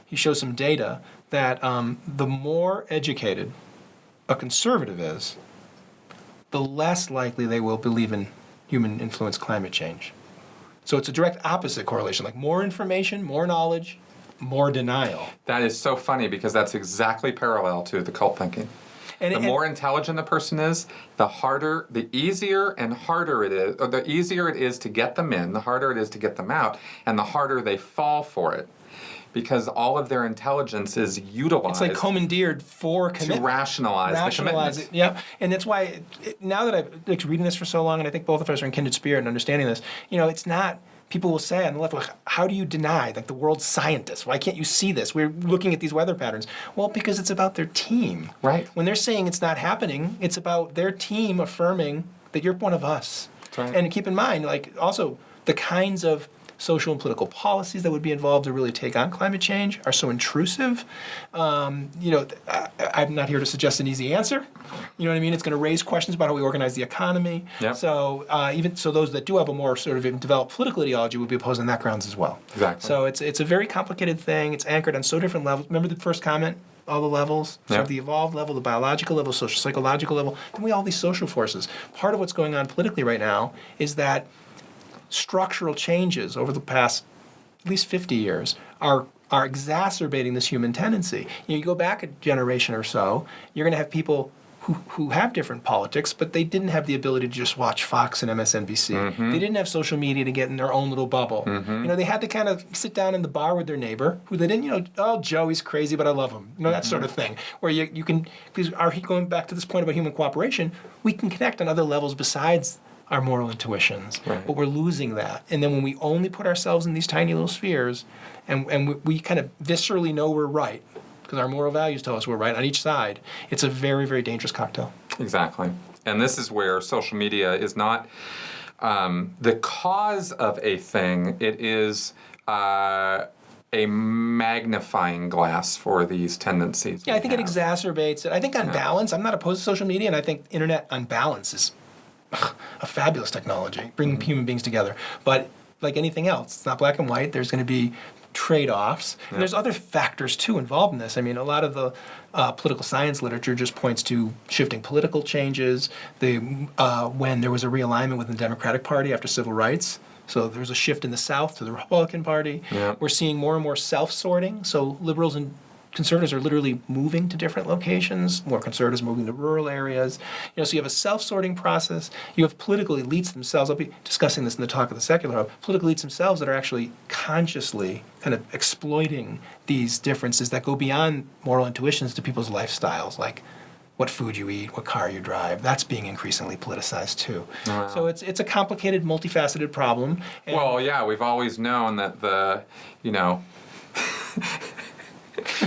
He shows some data that the more educated a conservative is, the less likely they will believe in human-influenced climate change. So it's a direct opposite correlation, like more information, more knowledge, more denial. That is so funny because that's exactly parallel to the cult thinking. The more intelligent the person is, the easier and harder it is, or the easier it is to get them in, the harder it is to get them out, and the harder they fall for it. Because all of their intelligence is utilized. It's like commandeered for commitment. To rationalize the commitment. It, yeah. And that's why, now that I've been reading this for so long, and I think both of us are in kindred spirit in understanding this, it's not, people will say on the left, like, how do you deny, like, the world's scientists? Why can't you see this? We're looking at these weather patterns. Well, because it's about their team. Right. When they're saying it's not happening, it's about their team affirming that you're one of us. That's right. And keep in mind, like, also, the kinds of social and political policies that would be involved to really take on climate change are so intrusive. I'm not here to suggest an easy answer. You know what I mean? It's going to raise questions about how we organize the economy. Yep. So even so, those that do have a more sort of developed political ideology would be opposed on that grounds as well. Exactly. So it's a very complicated thing. It's anchored on so different levels. Remember the first comment? All the levels, Yep. so the evolved level, the biological level, social psychological level, then we have all these social forces. Part of what's going on politically right now is that structural changes over the past at least 50 years are exacerbating this human tendency. You go back a generation or so, you're going to have people who have different politics, but they didn't have the ability to just watch Fox and MSNBC. Mm-hmm. They didn't have social media to get in their own little bubble. Mm-hmm. They had to kind of sit down in the bar with their neighbor, who they didn't, oh, Joe, he's crazy, but I love him. That sort of thing. Where you can, because going back to this point about human cooperation, we can connect on other levels besides our moral intuitions, right. But we're losing that. And then when we only put ourselves in these tiny little spheres, and we kind of viscerally know we're right, because our moral values tell us we're right on each side, it's a very, very dangerous cocktail. Exactly. And this is where social media is not the cause of a thing. It is a magnifying glass for these tendencies. Yeah, I think it exacerbates it. I think on balance, I'm not opposed to social media, and I think internet on balance is a fabulous technology, bringing human beings together. But like anything else, it's not black and white. There's going to be trade-offs. Yeah. And there's other factors, too, involved in this. I mean, a lot of the political science literature just points to shifting political changes, when there was a realignment within the Democratic Party after civil rights. So there's a shift in the South to the Republican Party. Yeah. We're seeing more and more self-sorting. So liberals and conservatives are literally moving to different locations, more conservatives moving to rural areas. So you have a self-sorting process. You have political elites themselves. I'll be discussing this in the talk of the Secular Hub. Political elites themselves that are actually consciously kind of exploiting these differences that go beyond moral intuitions to people's lifestyles, like what food you eat, what car you drive. That's being increasingly politicized too. Wow. So it's a complicated, multifaceted problem. Well, yeah, we've always known that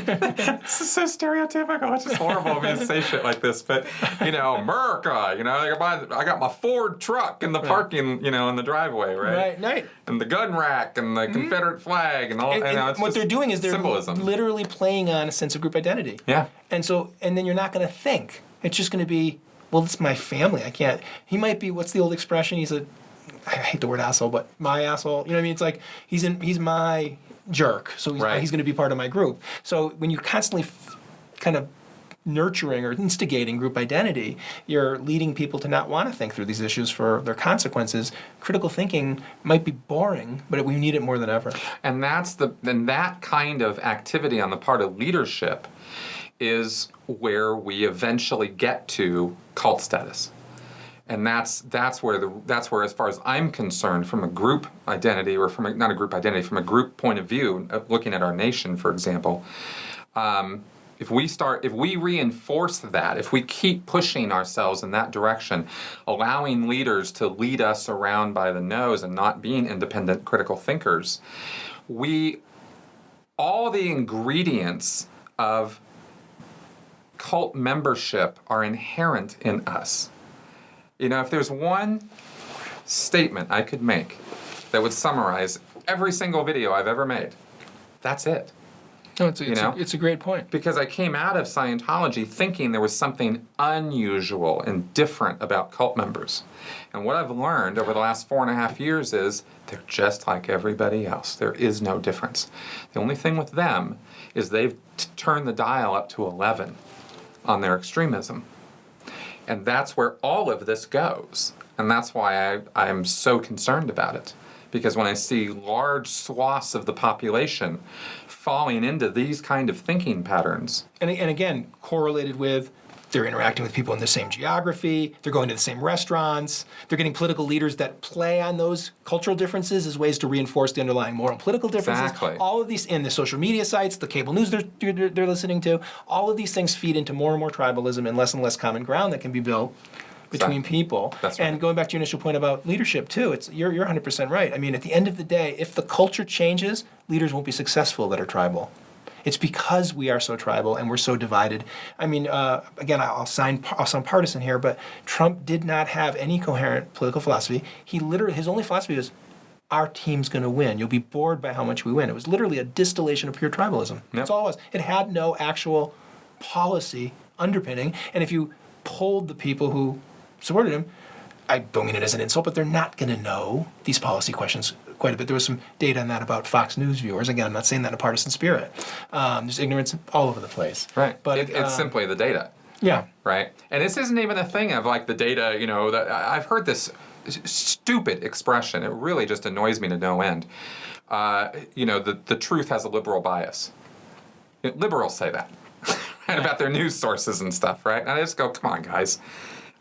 this is so stereotypical. It's just horrible of me to say shit like this, but America. I got my Ford truck in the parking, in the driveway, right? Right. And the gun rack and the Confederate flag and all. And what they're doing is they're symbolism. Literally playing on a sense of group identity. Yeah. And then you're not going to think. It's just going to be, well, it's my family. I can't. He might be. What's the old expression? I hate the word asshole, but my asshole. You know what I mean? It's like he's my jerk, so he's going to be part of my group. So when you're constantly kind of nurturing or instigating group identity, you're leading people to not want to think through these issues for their consequences. Critical thinking might be boring, but we need it more than ever. And that kind of activity on the part of leadership is where we eventually get to cult status. And that's where, as far as I'm concerned, from a group identity, or not a group identity, from a group point of view, looking at our nation, for example, if we reinforce that, if we keep pushing ourselves in that direction, allowing leaders to lead us around by the nose and not being independent critical thinkers, all the ingredients of cult membership are inherent in us. If there's one statement I could make that would summarize every single video I've ever made, that's it. No, it's a great point. Because I came out of Scientology thinking there was something unusual and different about cult members. And what I've learned over the last 4.5 years is they're just like everybody else. There is no difference. The only thing with them is they've turned the dial up to 11 on their extremism. And that's where all of this goes. And that's why I'm so concerned about it. Because when I see large swaths of the population falling into these kind of thinking patterns. And again, correlated with they're interacting with people in the same geography, they're going to the same restaurants, they're getting political leaders that play on those cultural differences as ways to reinforce the underlying moral and political differences. Exactly. All of these, in the social media sites, the cable news they're listening to, all of these things feed into more and more tribalism and less common ground that can be built between people. That's right. And going back to your initial point about leadership too, you're 100% right. I mean, at the end of the day, if the culture changes, leaders won't be successful that are tribal. It's because we are so tribal and we're so divided. I mean, again, I'll sound partisan here, but Trump did not have any coherent political philosophy. His only philosophy was, our team's going to win. You'll be bored by how much we win. It was literally a distillation of pure tribalism. Yep. That's all it was. It had no actual policy underpinning. And if you polled the people who supported him, I don't mean it as an insult, but they're not going to know these policy questions quite a bit. There was some data on that about Fox News viewers. Again, I'm not saying that in a partisan spirit. There's ignorance all over the place. Right. But it's simply the data. Yeah. Right. And this isn't even a thing of like the data, that I've heard this stupid expression. It really just annoys me to no end. The truth has a liberal bias. Liberals say that. Right, about their news sources and stuff, right? And I just go, come on, guys.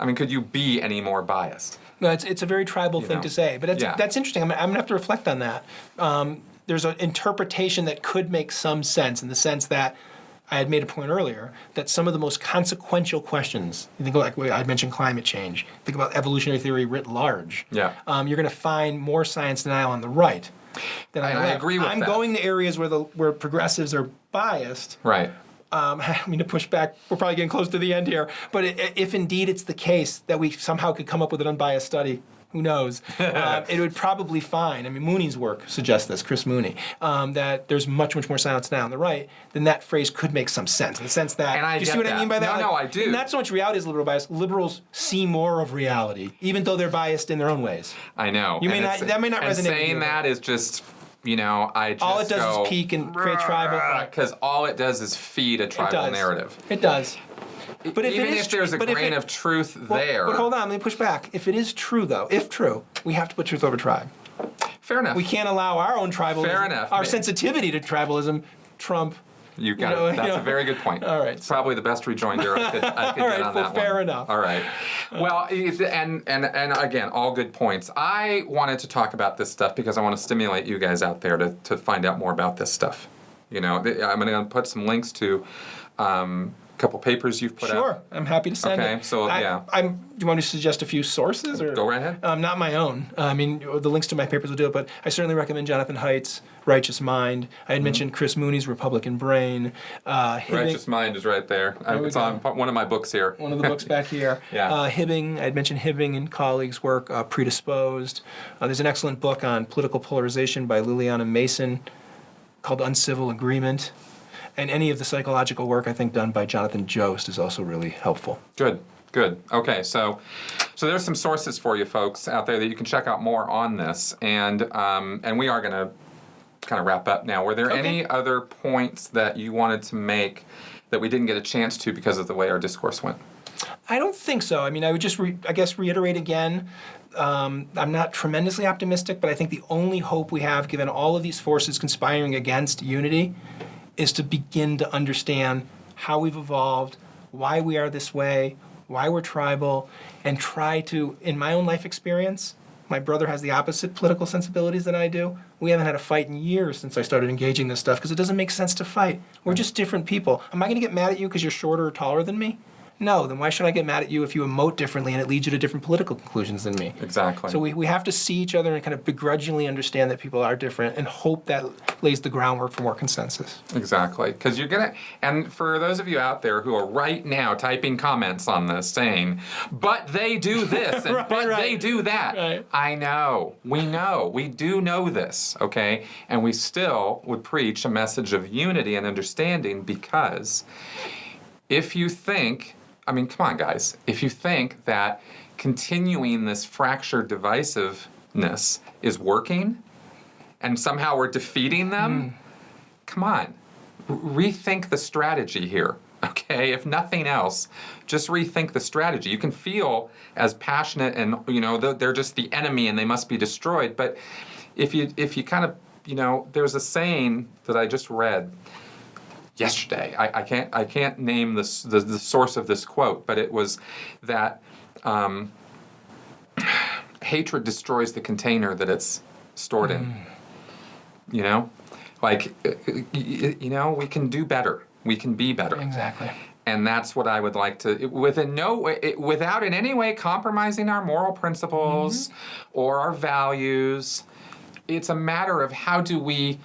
I mean, could you be any more biased? No, it's a very tribal thing to say, but that's interesting. I'm going to have to reflect on that. There's an interpretation that could make some sense in the sense that I had made a point earlier that some of the most consequential questions, you think like I mentioned climate change, think about evolutionary theory writ large. Yeah. You're going to find more science denial on the right than on the left. I agree with that. I'm going to areas where progressives are biased. Right. I mean, to push back, we're probably getting close to the end here, but if indeed it's the case that we somehow could come up with an unbiased study, who knows, it would probably find, I mean, Mooney's work suggests this, Chris Mooney, that there's much more science now on the right, then that phrase could make some sense, in the sense that, and do you see what I mean by that? No, I do. Not so much reality is liberal bias, liberals see more of reality, even though they're biased in their own ways. I know. That may not resonate with you. Saying that is just... I just all it does is peak and create tribal. Because all it does is feed a tribal narrative. It does. But if there's a grain of truth there. But hold on, let me push back. If it is true, though, if true, we have to put truth over tribe. Fair enough. We can't allow our own tribalism, Fair enough. our sensitivity to tribalism, trump You got it. That's a very good point. All right. It's probably the best rejoinder I could All get right, on well, that fair one. enough. All right. Well, and again, all good points. I wanted to talk about this stuff because I want to stimulate you guys out there to find out more about this stuff. You know, I'm going to put some links to a couple papers you've put out. Sure, I'm happy to send it. Okay, so yeah. Do you want me to suggest a few sources? Or? Go right ahead. Not my own. I mean, the links to my papers will do it, but I certainly recommend Jonathan Haidt's Righteous Mind. I had mentioned Chris Mooney's Republican Brain. Righteous Mind is right there. It's on one of my books here. One of the books back here. Yeah. Hibbing, I had mentioned Hibbing and colleagues' work, Predisposed. There's an excellent book on political polarization by Liliana Mason called Uncivil Agreement. And any of the psychological work, I think, done by Jonathan Jost is also really helpful. Good. Okay, so there's some sources for you folks out there that you can check out more on this, and we are going to kind of wrap up now. Were there any other points that you wanted to make that we didn't get a chance to because of the way our discourse went? I don't think so. I mean, I would just, reiterate again. I'm not tremendously optimistic, but I think the only hope we have, given all of these forces conspiring against unity, is to begin to understand how we've evolved, why we are this way, why we're tribal, and try to, in my own life experience, my brother has the opposite political sensibilities than I do. We haven't had a fight in years since I started engaging this stuff because it doesn't make sense to fight. We're just different people. Am I going to get mad at you because you're shorter or taller than me? No, then why should I get mad at you if you emote differently and it leads you to different political conclusions than me? Exactly. So we have to see each other and kind of begrudgingly understand that people are different and hope that lays the groundwork for more consensus. Exactly. Because you're going to, and for those of you out there who are right now typing comments on this saying, but they do this and they do that. Right. I know. We do know this, okay? And we still would preach a message of unity and understanding because if you think, I mean, come on, guys. If you think that continuing this fractured divisiveness is working and somehow we're defeating them, come on. Rethink the strategy here, okay? If nothing else, just rethink the strategy. You can feel as passionate and, they're just the enemy and they must be destroyed. But if you kind of, there's a saying that I just read yesterday. I can't name the source of this quote, but it was that hatred destroys the container that it's stored in. We can do better. We can be better. Exactly. And that's what I would like to, without in any way compromising our moral principles or our values. It's a matter of how do we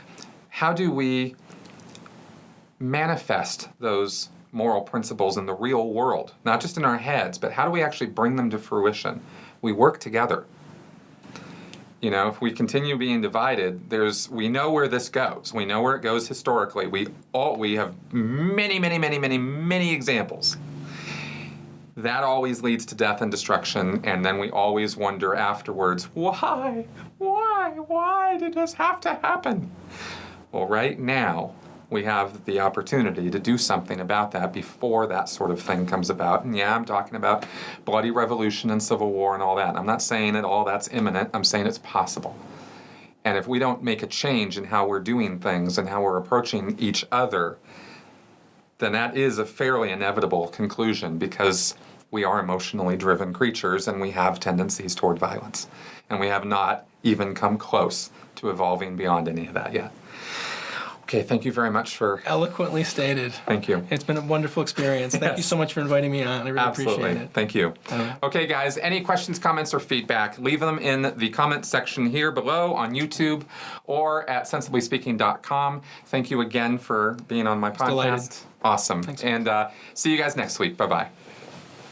manifest those moral principles in the real world, not just in our heads, but how do we actually bring them to fruition? We work together. If we continue being divided, we know where this goes. We know where it goes historically. We have many examples. That always leads to death and destruction, and then we always wonder afterwards, why? Why did this have to happen? Well, right now, we have the opportunity to do something about that before that sort of thing comes about. And yeah, I'm talking about bloody revolution and civil war and all that. I'm not saying that all that's imminent. I'm saying it's possible. And if we don't make a change in how we're doing things and how we're approaching each other, then that is a fairly inevitable conclusion because we are emotionally driven creatures and we have tendencies toward violence. And we have not even come close to evolving beyond any of that yet. Okay, thank you very much for... Eloquently stated. Thank you. It's been a wonderful experience. Thank you so much for inviting me on. I really appreciate it. Thank you. Okay, guys, any questions, comments, or feedback, leave them in the comments section here below on YouTube or at sensiblyspeaking.com. Thank you again for being on my podcast. Delighted. Awesome. Thanks. And see you guys next week. Bye-bye.